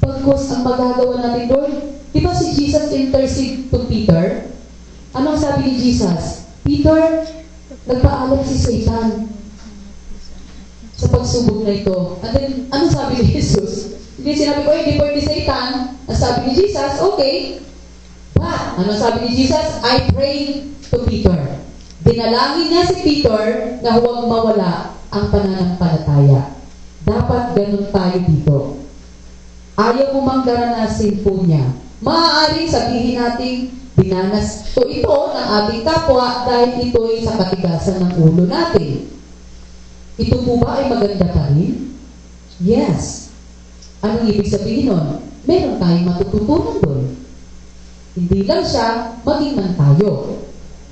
Bagkus ang magagawa natin, Lord. Di ba si Jesus intercede to Peter? Anong sabi ni Jesus? Peter, nagpaalam si Satan sa pagsubok na ito. And then, ano sabi ni Jesus? Hindi sinabi ko, hindi pwede Satan. Ang sabi ni Jesus, okay. But, ano sabi ni Jesus? I pray to Peter. Dinalangin niya si Peter na huwag mawala ang pananampalataya. Dapat ganun tayo dito. Ayaw mo mang garanasin po niya. Maaaring sabihin natin, dinanas to ito ng ating kapwa dahil ito ay sa katigasan ng ulo natin. Ito po ba ay maganda pa rin? Yes. Anong ibig sabihin nun? Meron tayong matututunan doon. Hindi lang siya, maging man tayo.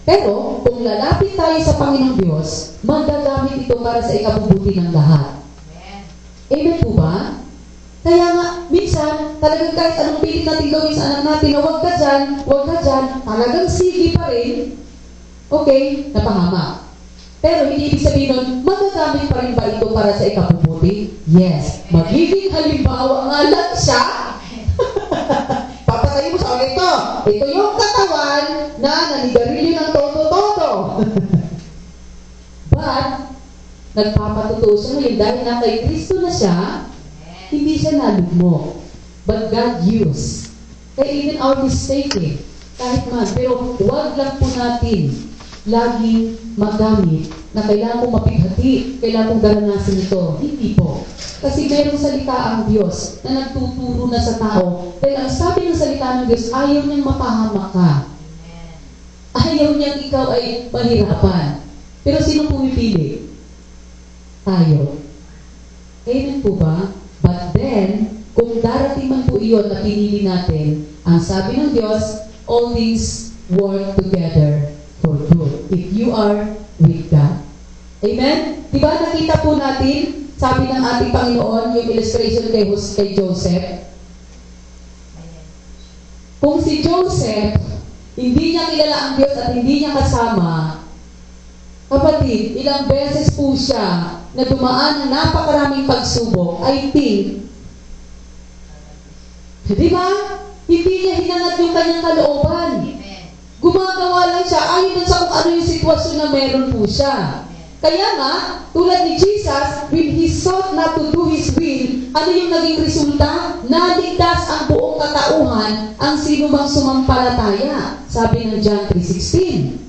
Pero, kung lalapit tayo sa Panginoong Diyos, magagamit ito para sa ikabubuti ng lahat. Amen po ba? Kaya nga, minsan, talagang kahit anong pilit natin gawin sa anak natin na huwag ka dyan, talagang sige pa rin. Okay, napahamak. Pero hindi ibig sabihin nun, magagamit pa rin ba ito para sa ikabubuti? Yes. Magiging halimbawa nga lang siya. Papatayin mo sa ulit ito. Ito yung katawan na nanigarilyo ng todo-todo. But, nagpapatuto siya ngayon dahil na kay Kristo na siya, hindi siya nalugmok. But God used. Kaya even our mistake kahit man. Pero huwag lang po natin laging magamit na kailangan kong mapighati, kailangan kong garanasin ito. Hindi po. Kasi mayroong salita ang Diyos na nagtuturo na sa tao. Dahil ang sabi ng salita ng Diyos, ayaw niyang mapahamak ka. Ayaw niyang ikaw ay mahirapan. Pero sino pumipili? Tayo. Amen po ba? But then, kung darating man po iyon na pinili natin, ang sabi ng Diyos, all things work together for good. If you are with God. Amen? Diba nakita po natin, sabi ng ating Panginoon, yung illustration kay Joseph. Kung si Joseph, hindi niya kilala ang Diyos at hindi niya kasama, kapatid, ilang beses po siya na dumaan ng napakaraming pagsubok, I think, di ba? Hindi niya hinangat yung kanyang kalooban. Gumagawa lang siya ayon sa kung ano yung sitwasyon na meron po siya. Kaya nga, tulad ni Jesus, when He sought not to do His will, ano yung naging resulta? Naligtas ang buong katauhan ang sinumang sumampalataya. Sabi ng John 3:16.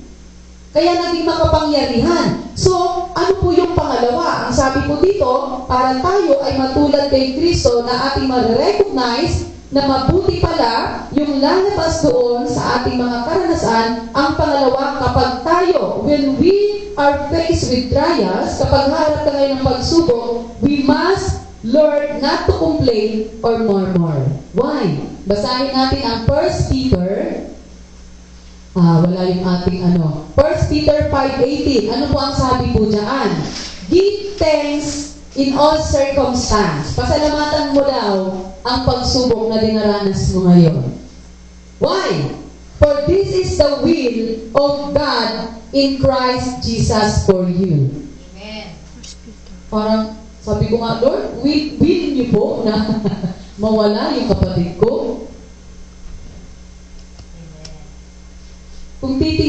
Kaya naging makapangyarihan. So, ano po yung pangalawa? Ang sabi po dito, para tayo ay matulad kay Kristo na ating ma-recognize na mabuti pala yung lalabas doon sa ating mga karanasan. Ang pangalawa, kapag tayo, when we are faced with trials, kapag harap ka ngayon ng pagsubok, we must learn not to complain or murmur. Why? Basahin natin ang 1 Peter. Wala yung ating 1 Peter 5:18. Ano po ang sabi po dyan? Give thanks in all circumstance. Pasalamatan mo daw ang pagsubok na dinaranas mo ngayon. Why? For this is the will of God in Christ Jesus for you. Amen. Parang sabi ko nga, Lord, will niyo po na mawala yung kapatid ko?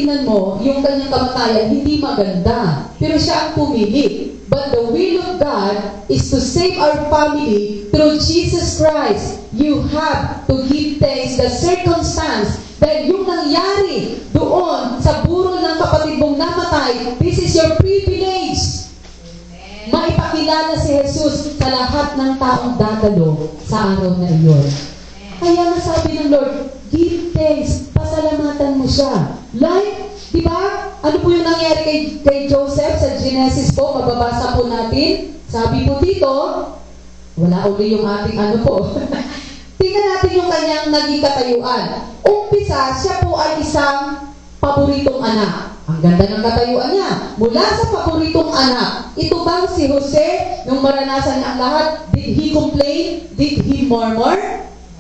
tingnan mo, yung kanyang kamatayan, hindi maganda. Pero siya ang pumili. But the will of God is to save our family through Jesus Christ. You have to give thanks the circumstance dahil yung nangyari doon sa burol ng kapatid mong namatay, this is your privilege. Maipakilala si Jesus sa lahat ng taong dadalo sa araw na iyon. Kaya nasabi ng Lord, give thanks, pasalamatan mo siya. Like, di ba? Ano po yung nangyari kay Joseph sa Genesis po? Mababasa po natin. Sabi po dito, wala uli yung ating ano po. Tingnan natin yung kanyang naging katayuan. Umpisa, siya po ay isang paboritong anak. Ang ganda ng katayuan niya. Mula sa paboritong anak, ito bang si Jose, nung maranasan niya ang lahat, did he complain? Did he murmur?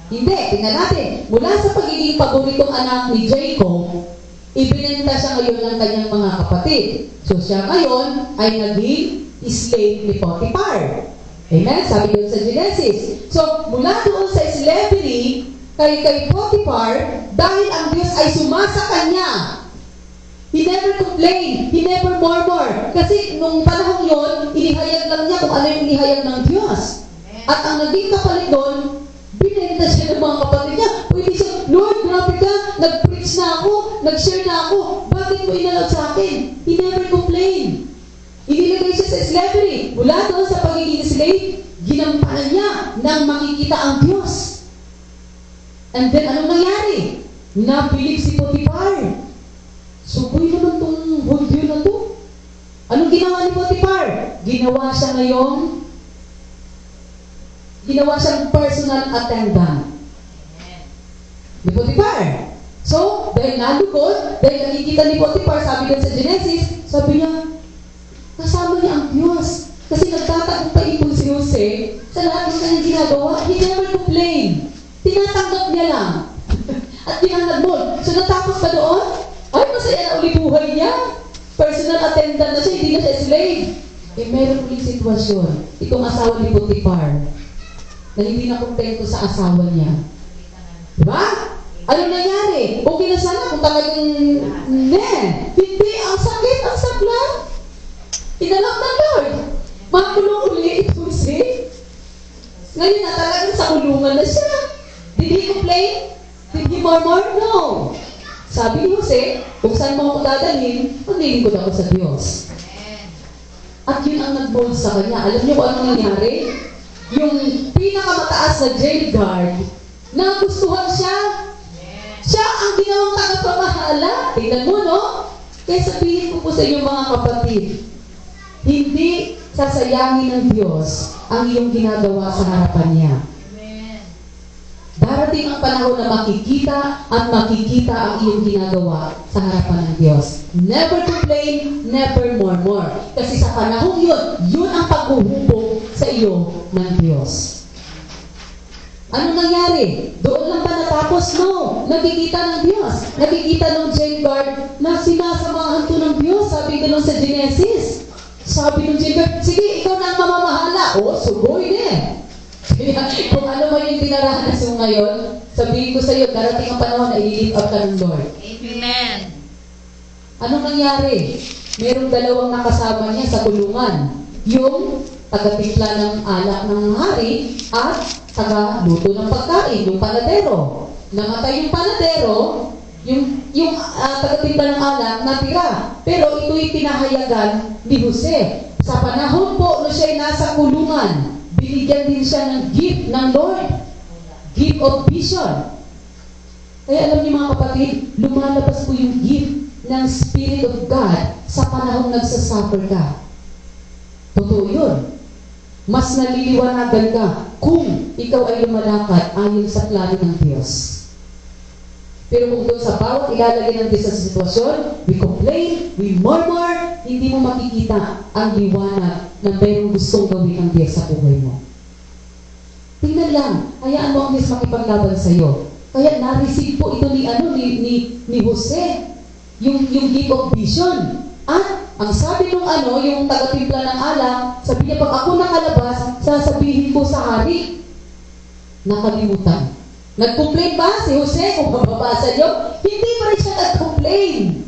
Hindi. Tingnan natin. Mula sa pagiging paboritong anak ni Jacob, ibinenta siya ngayon ng kanyang mga kapatid. So siya ngayon ay naging slave ni Potiphar. Amen? Sabi yun sa Genesis. So, mula doon sa slavery, kay Potiphar, dahil ang Diyos ay sumasa kanya, he never complained, he never murmured. Kasi nung panahon yun, inihayag lang niya kung ano yung inihayag ng Diyos. At ang naging kapalit doon, binenta siya ng mga kapatid niya. Pwede siya, Lord, grabe ka, nag-preach na ako, nag-share na ako, bakit mo inalot sa akin? He never complained. Inilagay siya sa slavery. Mula doon sa pagiging slave, ginampanan niya nang makikita ang Diyos. And then, anong nangyari? Nabilib si Potiphar. So, boy naman itong Hudyo na to. Anong ginawa ni Potiphar? Ginawa siyang personal attendant. Ni Potiphar. So, dahil nalugod, dahil nakikita ni Potiphar, sabi din sa Genesis, sabi niya, kasama niya ang Diyos. Kasi nagtatagumpay po si Jose sa lahat ng kanyang ginagawa. He never complained. Tinatanggap niya lang. At tinanggap mo. So natapos ba doon? Ay, masaya na uli buhay niya. Personal attendant na siya, hindi na siya slave. Eh, meron ulit sitwasyon. Itong asawa ni Potiphar na hindi na kontento sa asawa niya. Diba? Ano nangyari? Okay na sana kung talagang hindi, ang sakit, ang saklan. Inalok ng Lord. Makulong uli ito si. Ngayon na talagang sa kulungan na siya. Did he complain? Did he murmur? No. Sabi ni Jose, kung saan mo ako dadalhin, maglilingkod ako sa Diyos. At yun ang nag-bold sa kanya. Alam niyo kung anong nangyari? Yung pinakamataas na jail guard, nagustuhan siya. Siya ang ginawang tagapamahala. Tingnan mo, no? Kaya sabihin ko po sa inyo mga kapatid, hindi sasayangin ng Diyos ang iyong ginagawa sa harapan niya. Darating ang panahon na makikita at makikita ang iyong ginagawa sa harapan ng Diyos. Never complain, never murmur. Kasi sa panahon yun ang paghuhubog sa iyo ng Diyos. Anong nangyari? Doon lang ba natapos? No. Nakikita ng Diyos. Nakikita ng jail guard na sinasamahan to ng Diyos. Sabi ko sa Genesis. Sabi ng jail guard, sige, ikaw na ang mamamahala. O, sugoy din. Kung ano man yung dinaranas mo ngayon, sabihin ko sa iyo, darating ang panahon na i-lift up ka ng Lord. Amen. Anong nangyari? Merong dalawang nakasama niya sa kulungan. Yung taga-timpla ng alak ng hari at taga-luto ng pagkain, yung panadero. Namatay yung panadero, yung taga-timpla ng alak natira. Pero ito'y pinahayagan ni Jose. Sa panahon po na siya'y nasa kulungan, binigyan din siya ng gift ng Lord. Gift of vision. Kaya alam niyo mga kapatid, lumalabas po yung gift ng Spirit of God sa panahon nagsasuffer ka. Totoo yun. Mas naliliwanagan ka kung ikaw ay lumalakad ayon sa plano ng Diyos. Pero kung doon sa bawat ilalagay ng Diyos sa sitwasyon, we complain, we murmur, hindi mo makikita ang liwanag na mayroong gustong gawin ng Diyos sa buhay mo. Tingnan lang, hayaan mo ang Diyos makipaglaban sa iyo. Kaya na-receive po ito ni Jose, yung gift of vision. At ang sabi nung yung taga-timpla ng alak, sabi niya, pag ako nakalabas, sasabihin ko sa hari. Nakalimutan. Nag-complain ba si Jose kung mababasa niyo? Hindi pa rin siya nag-complain.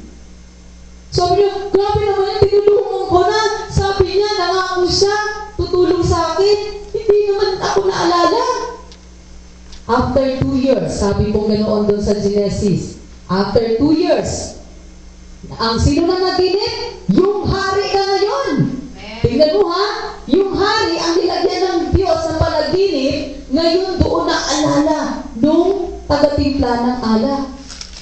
Sabi niya, grabe naman yan, tinulungan ko na. Sabi niya, nangako siya, tutulong sa akin. Hindi naman ako naalala. After 2 years, sabi po ganoon doon sa Genesis, after 2 years, ang sino na naginip? Yung hari na ngayon. Tingnan mo ha, yung hari, ang nilagyan ng Diyos sa panaginip, ngayon doon naalala nung taga-timpla ng alak.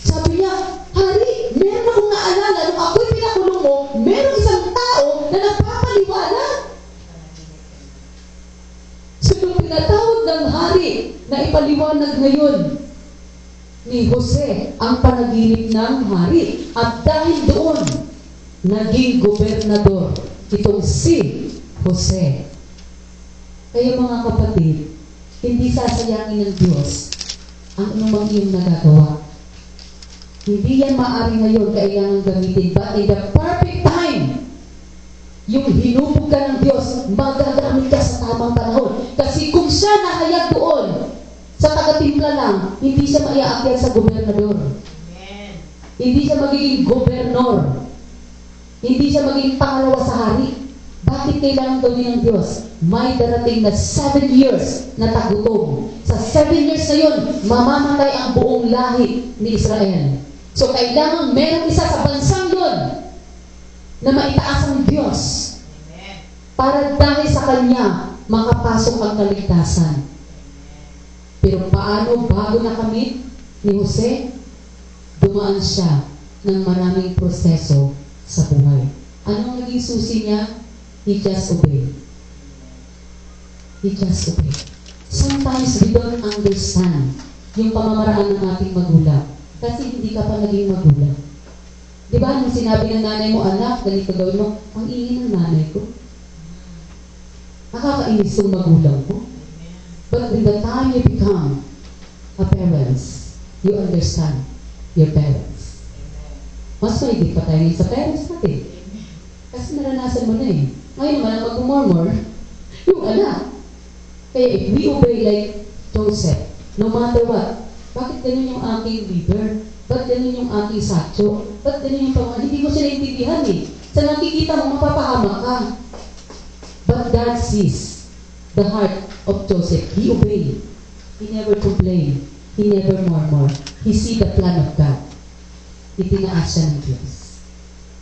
Sabi niya, hari, meron akong naalala, nung ako'y pinakulong mo, meron isang tao na nagpapaliwanag. So, nung pinatawag ng hari na ipaliwanag ngayon ni Jose ang panaginip ng hari. At dahil doon, naging gobernador itong si Jose. Kaya mga kapatid, hindi sasayangin ng Diyos ang anumang iyong nagagawa. Hindi yan maaari ngayon kailangan gamitin, but in the perfect time, yung hinubog ka ng Diyos, magagamit ka sa tamang panahon. Kasi kung siya nahayag doon, sa taga-timpla lang, hindi siya maiaakyat sa gobernador. Amen. Hindi siya magiging gobernador. Hindi siya magiging pangalawa sa hari. Bakit kailangan gawin ng Diyos? May darating na 7 years na tagutom. Sa 7 years na yun, mamamatay ang buong lahi ni Israel. So kailangan merong isa sa bansang yun na maitaas ang Diyos. Amen. Para dahil sa Kanya, makapasok ang kaligtasan. Pero paano bago nakamit ni Jose? Dumaan siya ng maraming proseso sa buhay. Anong naging susi niya? He just obeyed. He just obeyed. Sometimes we don't understand yung pamamaraan ng ating magulang. Kasi hindi ka pa naging magulang. Di ba, nung sinabi ng nanay mo, anak, ganito gawin mo, ang ingin ng nanay ko. Nakakainis yung magulang ko. But when the time you become a parents, you understand your parents. Mas maigit pa tayo sa parents natin. Kasi naranasan mo na eh. Ngayon naman ang mag-murmur, yung anak. Kaya if we obey like Joseph, no matter what, bakit ganun yung aking leader? Bakit ganun yung aking satyo? Bakit ganun yung pangalan? Hindi ko siya naintindihan eh. Sa nakikita mo, mapapahamak ka. But God sees the heart of Joseph. He obeyed. He never complained. He never murmured. He see the plan of God. Itinaas siya ng Diyos.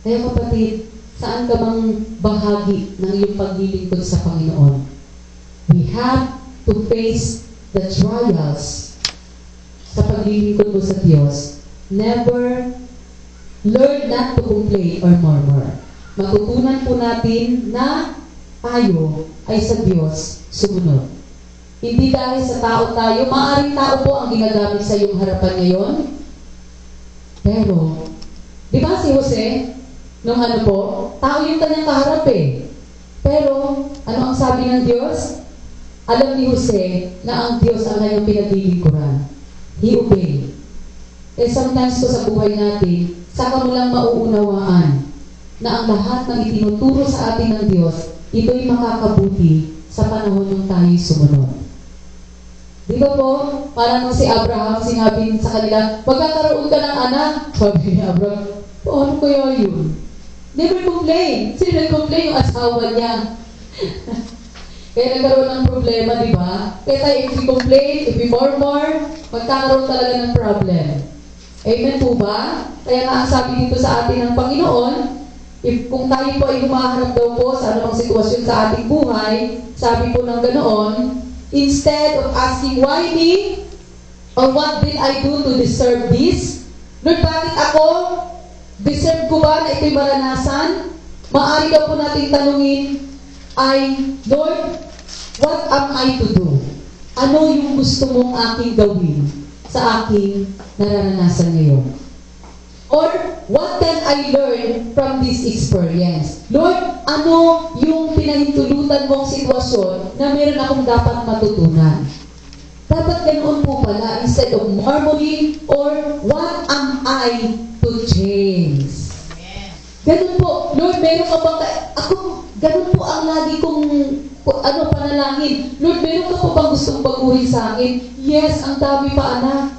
Kaya kapatid, saan ka mang bahagi ng iyong paglilingkod sa Panginoon? We have to face the trials sa paglilingkod mo sa Diyos. Never learn not to complain or murmur. Matutunan po natin na tayo ay sa Diyos sumunod. Hindi dahil sa tao tayo, maaaring tao po ang ginagamit sa iyong harapan ngayon. Pero, di ba si Jose, nung ano po, tao yung kanyang kaharap eh. Pero, ano ang sabi ng Diyos? Alam ni Jose na ang Diyos ang kanyang pinaglilingkuran. He obeyed. Eh sometimes po sa buhay natin, saka mo lang mauunawaan na ang lahat ng itinuturo sa atin ng Diyos, ito'y makakabuti sa panahon ng tayo'y sumunod. Di ba po, parang si Abraham, sinabi sa kanila, magkakaroon ka ng anak. Sabi ni Abraham, paano kaya yun? Never complain. Sino nag-complain? Yung asawa niya. Kaya nagkaroon ng problema, di ba? Kaya tayo, if we complain, if we murmur, magkakaroon talaga ng problem. Amen po ba? Kaya nga ang sabi dito sa atin ng Panginoon, kung tayo po ay humaharap daw po sa anumang sitwasyon sa ating buhay, sabi po ng ganoon, instead of asking why me, or what did I do to deserve this? Lord, bakit ako? Deserve ko ba na ito'y maranasan? Maaari daw po natin tanungin ay, Lord, what am I to do? Ano yung gusto mong aking gawin sa aking naranasan ngayon? Or, what can I learn from this experience? Lord, ano yung pinahintulutan mong sitwasyon na meron akong dapat matutunan? Dapat ganoon po pala, instead of murmuring, or what am I to change? Amen. Ganun po, Lord, meron ka bang, ganun po ang lagi kong, panalangin. Lord, meron ka po bang gustong baguhin sa akin? Yes, ang dami pa, anak.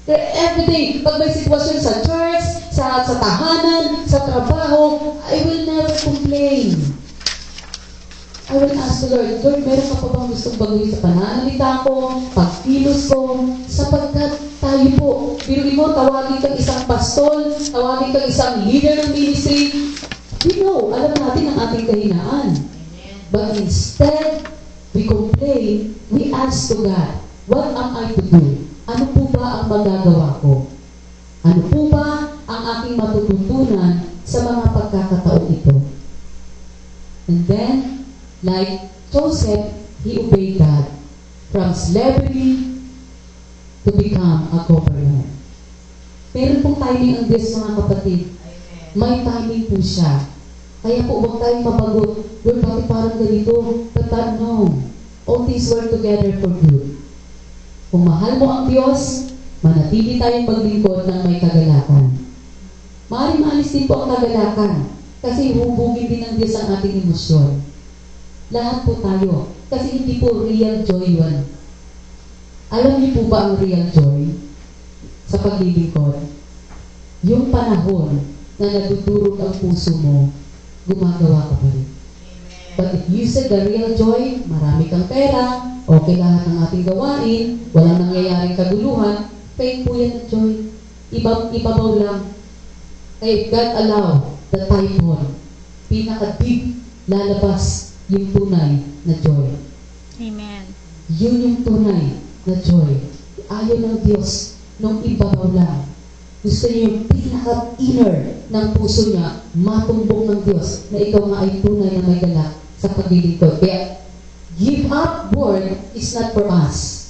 Every day, pag may sitwasyon sa church, sa tahanan, sa trabaho, I will never complain. I will ask the Lord, Lord, meron ka pa bang gustong baguhin sa pananalita ko, pagkilos ko, sapagkat tayo po, biruin mo, tawagin kang isang pastol, tawagin kang isang leader ng ministry. We know, alam natin ang ating kahinaan. But instead, we complain, we ask to God, what am I to do? Ano po ba ang magagawa ko? Ano po ba ang aking matututunan sa mga pagkakataon ito? And then, like Joseph, he obeyed God from slavery to become a governor. Meron pong timing ang Diyos, mga kapatid. May timing po siya. Kaya po, huwag tayong mabagot. Lord, bakit parang ganito? But no. All things work together for good. Kung mahal mo ang Diyos, manatili tayong maglingkod ng may kagalakan. Maaaring maalis din po ang kagalakan. Kasi hubugin din ng Diyos ang ating emosyon. Lahat po tayo. Kasi hindi po real joy yun. Alam niyo po ba ang real joy sa paglilingkod? Yung panahon na nadudurog ang puso mo, gumagawa ka pa rin. But if you said the real joy, marami kang pera, okay lahat ng ating gawain, walang nangyayaring kaguluhan, fake po yan ang joy. Ibabaw lang. Kaya God allow the typhoon, pinaka-big lalabas yung tunay na joy. Amen. Yun yung tunay na joy. Ayaw ng Diyos nung ibabaw lang. Gusto niya yung pinaka-inner ng puso niya, matumbok ng Diyos na ikaw nga ay tunay na may galak sa paglilingkod. Kaya, give up word is not for us.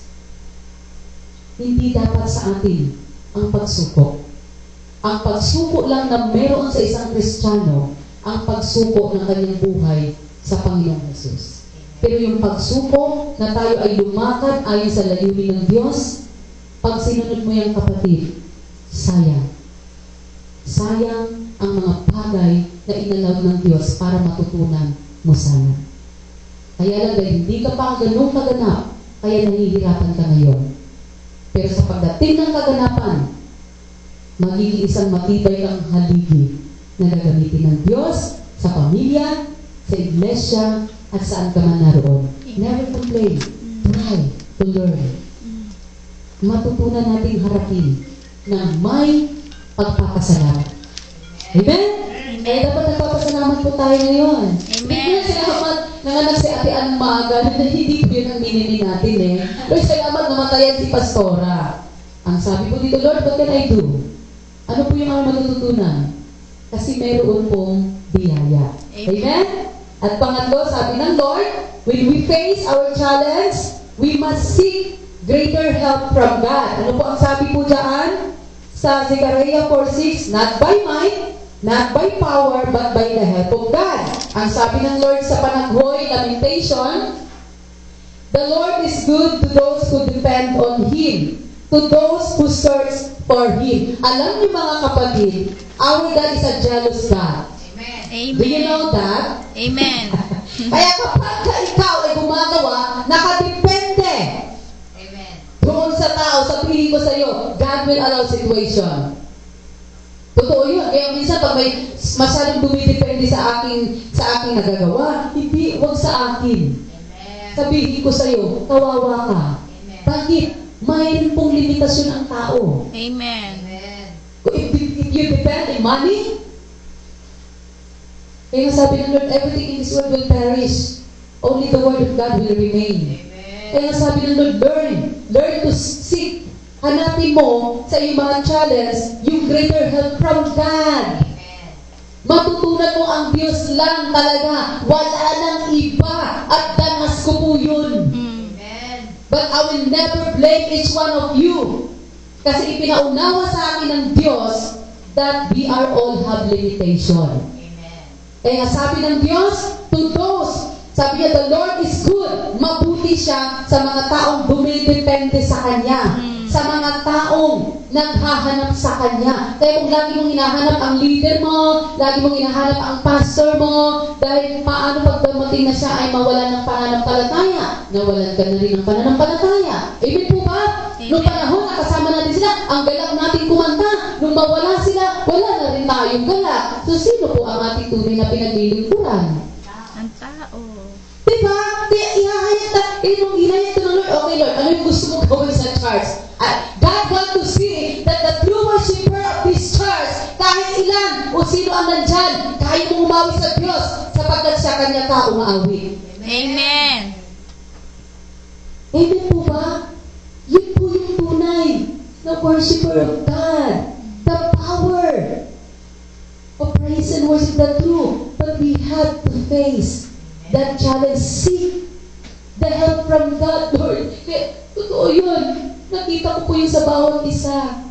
Hindi dapat sa atin ang pagsuko. Ang pagsuko lang na meron sa isang Kristiyano, ang pagsuko ng kanyang buhay sa Panginoong Jesus. Pero yung pagsuko na tayo ay lumakad ayon sa layunin ng Diyos, pag sinunod mo yung kapatid, sayang. Sayang ang mga bagay na inalaw ng Diyos para matutunan mo sana. Kaya lang dahil hindi ka pa ganun kaganap, kaya nahihirapan ka ngayon. Pero sa pagdating ng kaganapan, magiging isang matibay kang haligi na gagamitin ng Diyos sa pamilya, sa iglesia, at saan ka man naroon. Never complain. Try to learn. Matutunan nating harapin na may pagpapasalamat. Amen? Kaya dapat nagpapasalamat po tayo ngayon. Amen. Salamat nanganak si Ate Ann maaga na hindi po yun ang minili natin eh. Lord, salamat namatayan si Pastora. Ang sabi po dito, Lord, what can I do? Ano po yung ang matututunan? Kasi meron pong biyaya. Amen? At pangatlo, sabi ng Lord, when we face our challenge, we must seek greater help from God. Ano po ang sabi po dyan? Sa Zechariah 4:6, not by might, not by power, but by the help of God. Ang sabi ng Lord sa Panaghoy, Lamentation, the Lord is good to those who depend on Him, to those who search for Him. Alam niyo mga kapatid, our God is a jealous God. Amen. Do you know that? Amen. Kaya kapag ikaw ay gumagawa, nakadepende doon sa tao, sabihin ko sa iyo, God will allow situation. Totoo yun. Kaya minsan pag may masyadong dumidepende sa aking nagagawa, hindi, wag sa akin. Sabihin ko sa iyo, kawawa ka. Bakit? Mayroon pong limitasyon ang tao. Amen. If you depend on money, kaya sabi ng Lord, everything in this world will perish. Only the word of God will remain. Kaya sabi ng Lord, learn to seek. Hanapin mo sa iyong mga challenge yung greater help from God. Matutunan mo ang Diyos lang talaga. Wala nang iba. At danas ko po yun. But I will never blame each one of you. Kasi ipinaunawa sa akin ng Diyos that we are all have limitation. Kaya sabi ng Diyos, to those, sabi niya, the Lord is good. Mabuti siya sa mga taong dumidepende sa Kanya. Sa mga taong naghahanap sa Kanya. Kaya kung lagi mong hinahanap ang leader mo, lagi mong hinahanap ang pastor mo, dahil paano pag dumating na siya ay mawalan ng pananampalataya. Nawalan ka na rin ng pananampalataya. Amen po ba? Noong panahon, nakasama natin sila, ang galak natin kumanta. Nung mawala sila, wala na maayong galak. So, sino po ang ating tunay na pinaglilingkuran? Ang tao. Diba? Kaya ihahayag na, nung hinayag ko ng Lord, okay Lord, ano yung gusto mong gawin sa church? God want to see that the true worshiper of this church, kahit ilan o sino ang nandyan, kaya mong umawi sa Diyos sapagkat sa Kanya ka umaawi. Amen. Amen po ba? Yun po yung tunay na worshiper of God. The power of praise and worship, the true. But we have to face that challenge. Seek the help from God, Lord. Kaya, totoo yun. Nakita ko po yun sa bawat isa.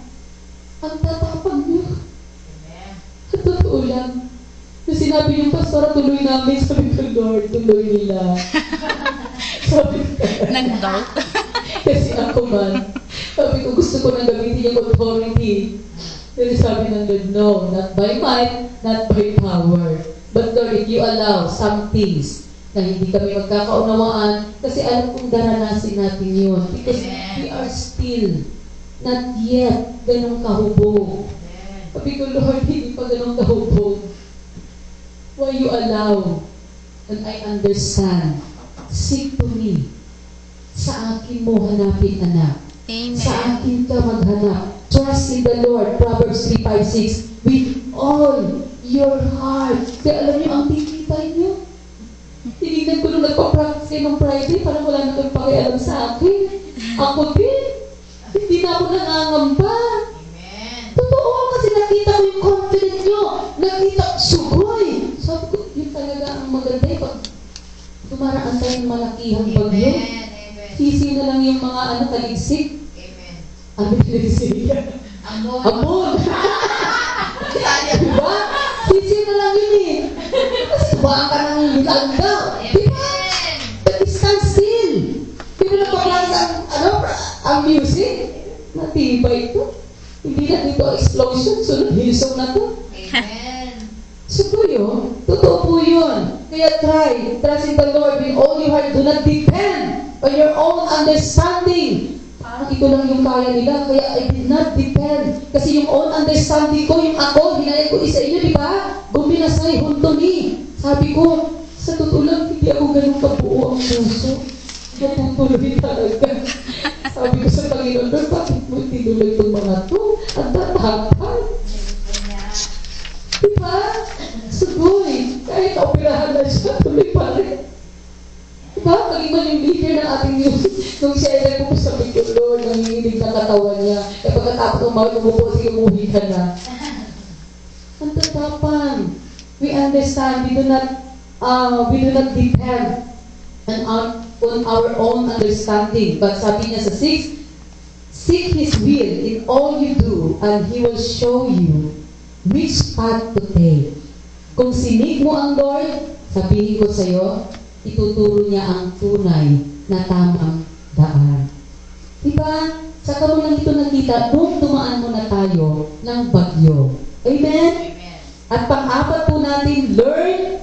Ang tatapang niyo. Amen. Totoo lang. Nung sinabi yung pastora, tuloy namin. Sabi ko, Lord, tuloy nila. Sabi ko, Nag-doubt. kasi ako man, sabi ko, gusto ko nang gamitin yung authority. Pero sabi ng Lord, no, not by might, not by power. But Lord, if you allow some things na hindi kami magkakaunawaan, kasi alam kong daranasin natin yun. Because we are still not yet ganong kahubog. Amen. Sabi ko, Lord, hindi pa ganong kahubog. Why you allow? And I understand. Seek to me. Sa akin mo hanapin, anak. Amen. Sa akin ka maghanap. Trust in the Lord. Proverbs 3:5-6. With all your heart. Kaya alam niyo, ang titipay niyo. Tinignan ko nung nagpa-practice kayo ng Friday, parang wala na kayong pakialam sa akin. Ako din. Hindi na ako nangangamba. Amen. Totoo, kasi nakita ko yung confidence nyo. Nakita ko, sugoy. Sabi ko, yun talaga ang maganda eh. Pag tumaraan tayo ng malakihang bagyo, Amen. Amen. sisi na lang yung mga taligsik. Amen. Ano taligsik? Amon. Amon! Diba? Sisi na lang yun eh. Kasi tumaan ka ng nilanggaw. Diba? Amen. But stand still. Hindi na paglang ang music. Matibay ito. Hindi na dito explosion. Sunod, hilsong na to. Amen. So po yun, totoo po yun. Kaya trust in the Lord with all your heart. Do not depend on your own understanding. Parang ito lang yung kaya nila, kaya I did not depend. Kasi yung own understanding ko, yung ako, hinayag ko isa inyo, di ba? Guminasay, huntuni. Sabi ko, sa totoo lang, hindi ako ganun kabuo ang puso. Natutuloy talaga. Sabi ko sa Panginoon, Lord, bakit mo tinuloy itong mga to? Ang tatapal. Diba? Sugoy. Kahit operahan na siya, tuloy pa rin. Diba? Maging man yung leader ng ating music. Nung siya ay ko sabi ko, Lord, nanginginig na katawan niya. E pagkatapos ng mga umupo, sige, umuwi ka na. Ang tatapang. We understand, we do not depend on our own understanding. But sabi niya sa 6, seek His will in all you do, and He will show you which path to take. Kung sinig mo ang Lord, sabihin ko sa iyo, ituturo niya ang tunay na tamang daan. Diba? Saka mo lang ito nakita, nung tumaan mo na tayo ng bagyo. Amen? Amen. At pang-apat po natin, learn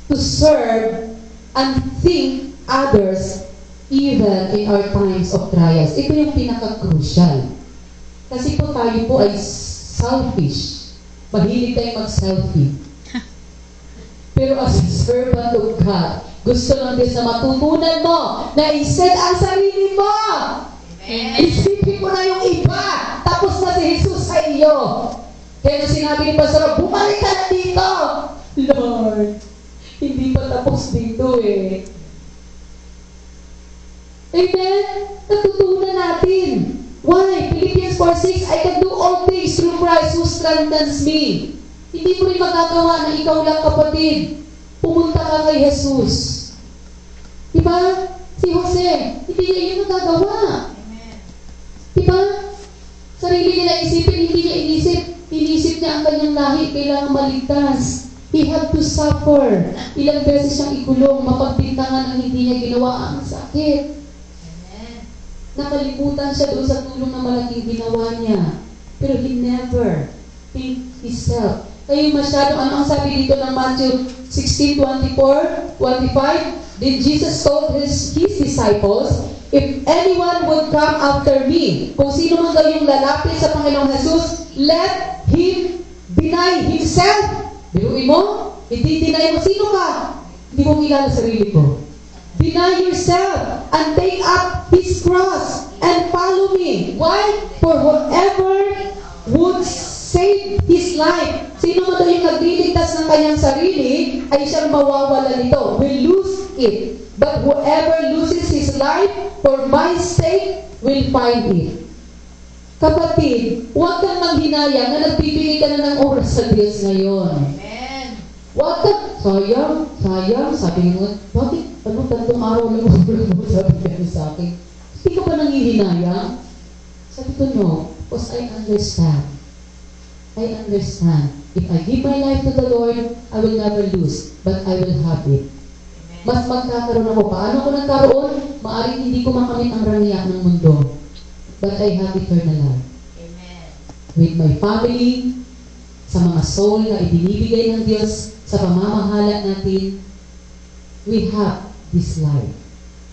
to serve and think others even in our times of trials. Ito yung pinaka-crucial. Kasi po tayo po ay selfish. Mahilig tayong mag-selfie. Pero as a servant of God, gusto lang din na matutunan mo na i-set ang sarili mo. Amen. Isipin mo na yung iba. Tapos na si Jesus sa iyo. Kaya nung sinabi ni Pastor, bumalik ka na dito. Lord, hindi pa tapos dito eh. Amen? Natutunan natin. Why? Philippians 4:6, I can do all things through Christ who strengthens me. Hindi mo rin magagawa na ikaw lang, kapatid. Pumunta ka kay Jesus. Diba? Si Jose, hindi niya yun magagawa. Amen. Diba? Sarili nila isipin, hindi niya inisip niya ang kanyang lahi, kailangan maligtas. He had to suffer. Ilang beses siyang ikulong, mapagpintangan ang hindi niya ginawa, ang sakit. Amen. Nakalimutan siya doon sa tulong na malaking ginawa niya. Pero he never think himself. Kayo masyado, ano ang sabi dito ng Matthew 16:24, 25? Then Jesus told his disciples, if anyone would come after me, kung sino man daw yung lalapit sa Panginoong Jesus, let him be deny himself. Biruin mo, i-deny mo, sino ka? Hindi mo kilala sarili ko. Deny yourself and take up his cross and follow me. Why? For whoever would save his life. Sino mo daw yung nagliligtas ng kanyang sarili ay siyang mawawala nito. Will lose it. But whoever loses his life for my sake will find it. Kapatid, huwag kang manghinayang na nagbibigay ka na ng oras sa Diyos ngayon. Amen. Huwag kang, sayang, sabi mo, bakit, tatlong araw lang mo, sabi ka sa akin. Hindi ka pa nanghihinayang? Sabi ko, no, because I understand. If I give my life to the Lord, I will never lose, but I will have it. Mas magkakaroon ako. Paano ako nagkaroon? Maaring hindi ko makamit ang rangya ng mundo. But I have eternal life. Amen. With my family, sa mga soul na ibinibigay ng Diyos, sa pamamahala natin, we have this life.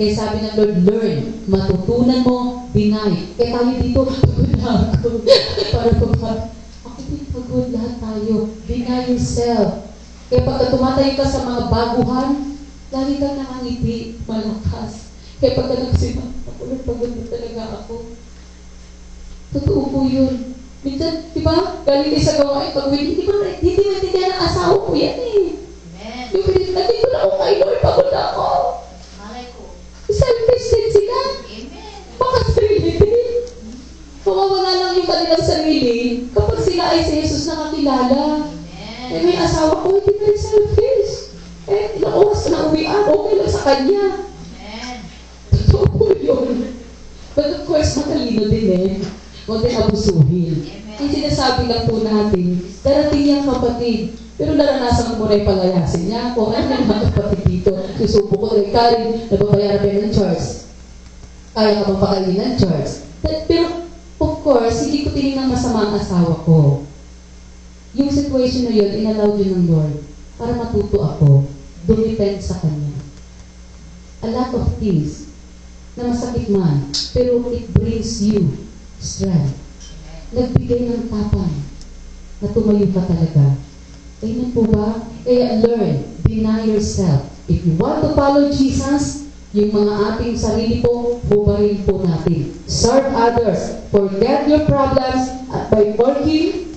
Kaya sabi ng Lord, learn, matutunan mo, deny. Kaya tayo dito, pagod na ako. Para ako din pagod, lahat tayo. Deny yourself. Kaya pagka tumatayo ka sa mga baguhan, lagi kang nakangiti, malakas. Kaya pagka nagsimang, pagod na talaga ako. Totoo po yun. Minsan, di ba, galing kayo sa gawain, pag hindi maintindihan ng asawa ko yan eh. Amen. Yung pinitagin ko na ako kay Lord, pagod na ako. Malay ko. Selfish din sila. Amen. Baka sarili din. Mawawala lang yung kanilang sarili kapag sila ay si Jesus nakakilala. Amen. Eh, may asawa ko, hindi na rin selfish. Eh, ilang oras na uwian, okay lang sa kanya. Amen. Totoo po yun. But of course, matalino din eh. Huwag din abusuhin. Yung sinasabi lang po natin, darating yan kapatid. Pero naranasan ko muna yung palayasin niya ako. Ano yung mga kapatid dito? Susubo ko rin, Karin, nababayaran pa ng church. Kaya ka bang pakainin ng church? Pero, of course, hindi ko tinignan masama ang asawa ko. Yung situation na yun, inallow yun ng Lord para matuto ako. Dumipend sa Kanya. A lot of things na masakit man, pero it brings you strength. Nagbigay ng tapang na tumayo ka talaga. Amen po ba? Kaya learn, deny yourself. If you want to follow Jesus, yung mga ating sarili po, hubarin po natin. Serve others. Forget your problems at by working,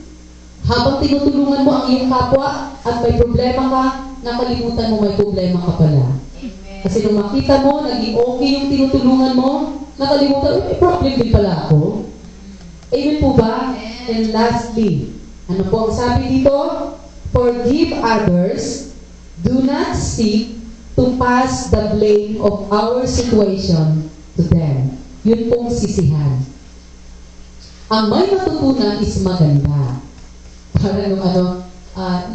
habang tinutulungan mo ang iyong kapwa at may problema ka, nakalimutan mo may problema ka pala. Amen. Kasi nung makita mo, naging okay yung tinutulungan mo, nakalimutan, may problem din pala ako. Amen po ba? And lastly, ano po ang sabi dito? Forgive others, do not seek to pass the blame of our situation to them. Yun pong sisihan. Ang may matutunan is maganda. Para nung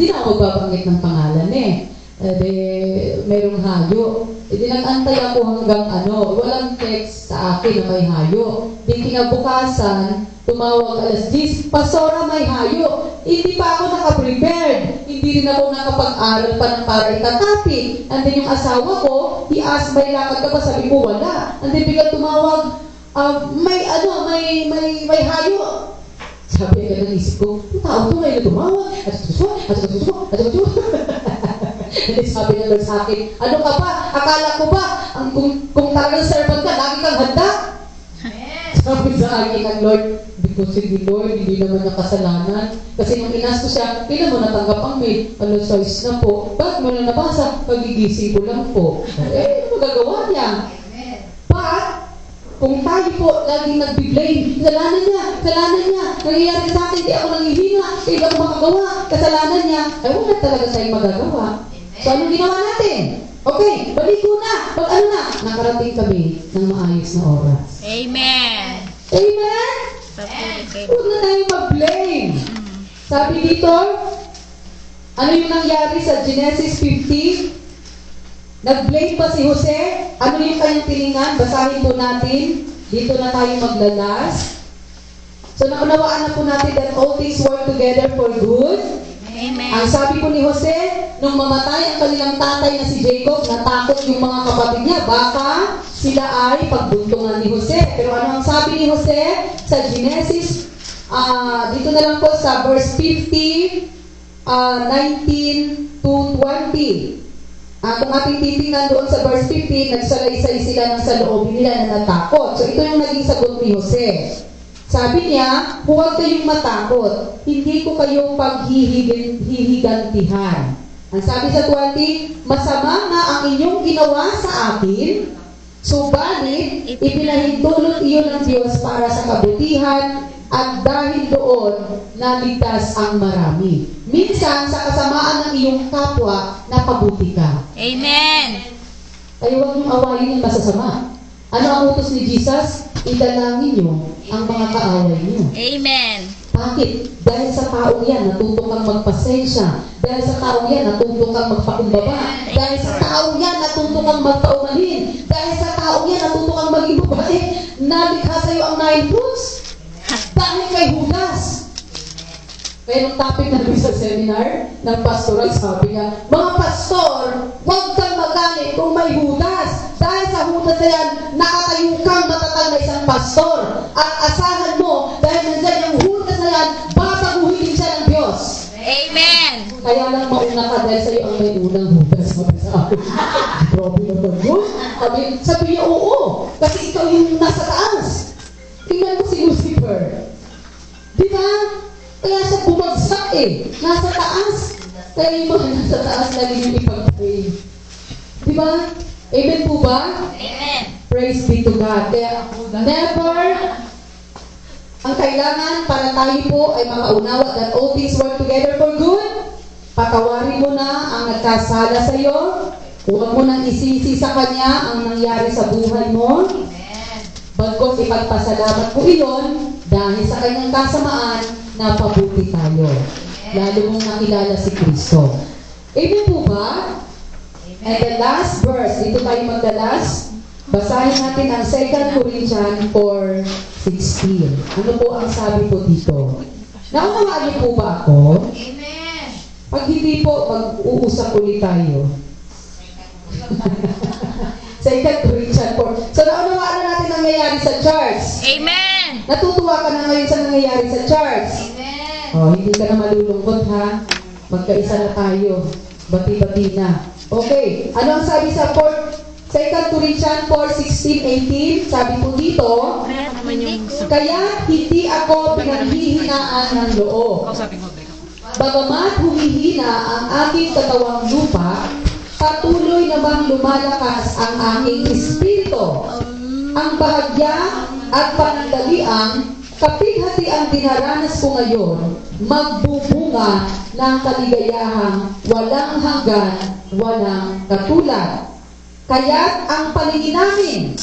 di na ako magbabanggit ng pangalan eh. Merong hayo. Nag-antay ako hanggang walang text sa akin na may hayo. Di kinabukasan, tumawag alas 10, Pastora, may hayo. Hindi pa ako naka-prepared. Hindi rin ako nakapag-aral pa ng para ikatapi. And then yung asawa ko, he asked, may lakad ka ba? Sabi ko, wala. And then bigla tumawag, may hayo. Sabi ka ng isip ko, tao to ngayon tumawag. And then sabi ng Lord sa akin, ano ka ba? Akala ko ba, kung talagang servant ka, lagi kang handa? Amen. Sabi sa akin ng Lord, because hindi Lord, hindi naman nakasalanan. Kasi nung inas ko siya, kailan mo natanggap ang mail? Size na po. Bakit mo na nabasa? Pagigising ko lang po. Ano magagawa niya? Amen. But, kung tayo po laging nagbi-blame, kasalanan niya, nangyayari sa akin, di ako nanghihina, hindi ako makagawa, kasalanan niya, ay wala talaga sa'yo magagawa. So, anong ginawa natin? Okay, baligo na. Nakarating kami ng maayos na oras. Amen. Amen? Huwag na tayo mag-blame. Sabi dito, ano yung nangyari sa Genesis 50? Nag-blame pa si Jose. Ano yung kanyang tiningan? Basahin po natin. Dito na tayo maglalas. So, naunawaan na po natin that all things work together for good. Amen. Ang sabi po ni Jose, nung mamatay ang kanilang tatay na si Jacob, natakot yung mga kapatid niya. Baka sila ay pagbuntungan ni Jose. Pero ano ang sabi ni Jose sa Genesis? Dito na lang po sa verse 50. 19 to 20. Kung ating titingnan doon sa verse 15, nagsalaysay sila ng saloobin nila na natakot. So ito yung naging sagot ni Jose. Sabi niya, huwag kayong matakot. Hindi ko kayo paghihigantihan. Ang sabi sa 20, masama nga ang inyong ginawa sa akin, subalit ipinahintulot iyon ng Diyos para sa kabutihan at dahil doon, naligtas ang marami. Minsan, sa kasamaan ng iyong kapwa, napabuti ka. Amen. Kaya huwag niyong awayin yung masasama. Ano ang utos ni Jesus? Idalangin niyo ang mga kaaway niyo. Amen. Bakit? Dahil sa taong yan, natuto kang magpasensya. Dahil sa taong yan, natuto kang magpakumbaba. Dahil sa taong yan, natuto kang magpaumanhin. Dahil sa taong yan, natuto kang maging babae. Nalikha sa'yo ang 9 fruits. Dahil kay Judas. Kaya nung topic namin sa seminar ng pastoral, sabi niya, mga pastor, huwag kang magalit kung may Judas. Dahil sa Judas na yan, nakatayo kang matatag na isang pastor. At asahan mo, dahil nandiyan yung Judas na yan, babaguhin din siya ng Diyos. Amen. Kaya lang mauna ka dahil sa'yo ang may unang Judas. Sabi sa akin, grabe naman yun. Sabi niya, oo, kasi ikaw yung nasa taas. Tingnan mo si Lucifer. Di ba? Kaya siya bumagsak nasa taas. Kaya yung mga nasa taas lagi yung ipag-pray. Di ba? Amen po ba? Amen. Praise be to God. Kaya never, ang kailangan para tayo po ay makaunawa that all things work together for good. Patawarin mo na ang nagkasala sa iyo. Huwag mo nang isisi sa Kanya ang nangyari sa buhay mo. Bagkos ipagpasalamat po iyon dahil sa kanyang kasamaan, napabuti tayo. Lalo mong nakilala si Kristo. Amen po ba? And the last verse, dito tayo magdalas. Basahin natin ang 2 Corinthians 4:16. Ano po ang sabi po dito? Naunawaan niyo po ba ako? Amen. Pag hindi po, mag-uusap ulit tayo. 2 Corinthians 4. So, naunawaan na natin ang nangyayari sa church. Amen. Natutuwa ka na ngayon sa nangyayari sa church. Amen. Oh, hindi ka na malulungkot ha. Magkaisa na tayo. Bati-bati na. Okay. Ano ang sabi sa 2 Corinthians 4:16-18? Sabi po dito, kaya hindi ako pinaghihinaan ng loob. Bagamat humihina ang aking katawang lupa, patuloy namang lumalakas ang aking espiritu. Ang bahagya at panandaliang kapighati ang dinaranas ko ngayon, magbubunga ng kaligayahang walang hanggan, walang katulad. Kaya't ang paningin namin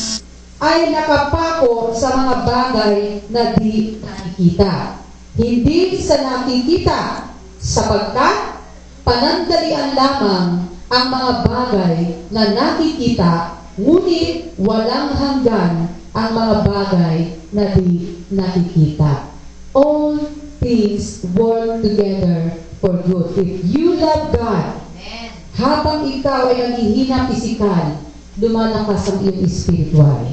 ay nakapako sa mga bagay na di nakikita. Hindi sa nakikita, sapagkat panandalian lamang ang mga bagay na nakikita, ngunit walang hanggan ang mga bagay na di nakikita. All things work together for good. If you love God, habang ikaw ay naghihina pisikal, lumalakas ang iyong spiritual.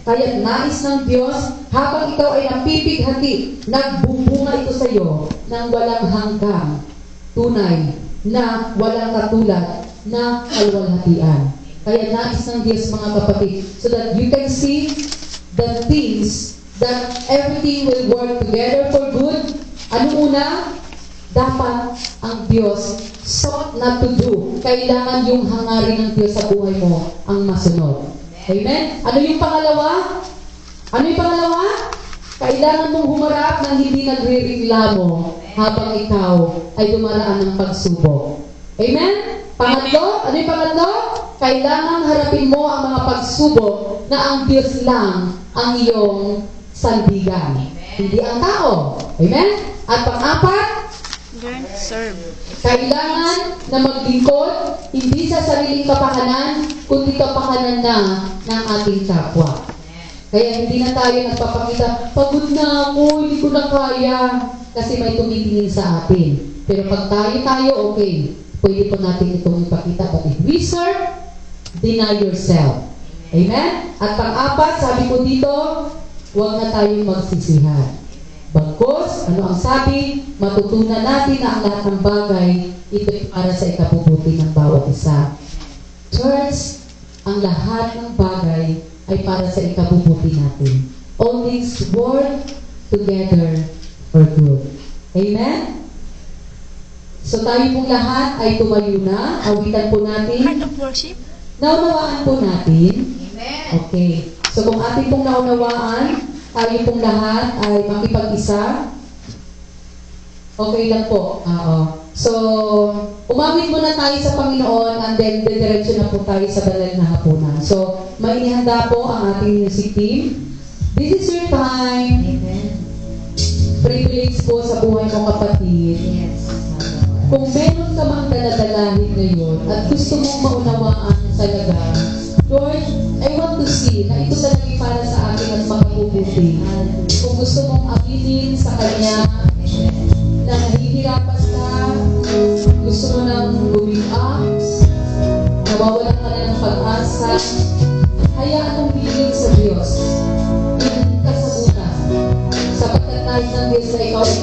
Kaya nais ng Diyos, habang ikaw ay napipighati, nagbubunga ito sa iyo ng walang hanggang, tunay na walang katulad na kalwalhatian. Kaya nais ng Diyos, mga kapatid, so that you can see the things that everything will work together for good. Ano una? Dapat ang Diyos sought not to do. Kailangan yung hangarin ng Diyos sa buhay mo ang masunod. Amen? Ano yung pangalawa? Ano yung pangalawa? Kailangan mong humarap ng hindi nagre-reklamo habang ikaw ay dumaraan ng pagsubok. Amen? Pangatlo? Ano yung pangatlo? Kailangan harapin mo ang mga pagsubok na ang Diyos lang ang iyong sandigan. Hindi ang tao. Amen? At pang-apat, Learn to serve. kailangan na maglingkod hindi sa sariling kapakanan, kundi kapakanan na ng ating kapwa. Kaya hindi na tayo nagpapakita, pagod na ako, hindi ko na kaya, kasi may tumitingin sa atin. Pero pag tayo, okay, pwede po natin itong ipakita. But if we serve, deny yourself. Amen? At pang-apat, sabi ko dito, huwag na tayong magsisihan. Bagkos, Diyos, ano ang sabi? Matutunan natin na ang lahat ng bagay, ito'y para sa ikabubuti ng bawat isa. Church, ang lahat ng bagay ay para sa ikabubuti natin. All things work together for good. Amen? So tayo pong lahat ay tumayo na. Awitan po natin. Heart of worship. Naunawaan po natin. Amen. Okay. So kung ating pong naunawaan, tayo pong lahat ay makipag-isa. Okay lang po. So, umawit muna tayo sa Panginoon and then didiretso na po tayo sa banal na hapunan. So, may inihanda po ang ating music team. This is your time. Amen. Privilege po sa buhay mo kapatid. Yes. Kung meron ka mang daladalahin ngayon at gusto mong maunawaan talaga, Lord, I want to see na ito talaga para sa akin at makabubuti. Kung gusto mong aminin sa Kanya na nahihirapan ka, gusto mo nang gawing up, nawawalan ka na ng pag-asa, hayaan mong bilhin sa Diyos yung kasabutan. Sapagkat kahit ng Diyos na ikaw ay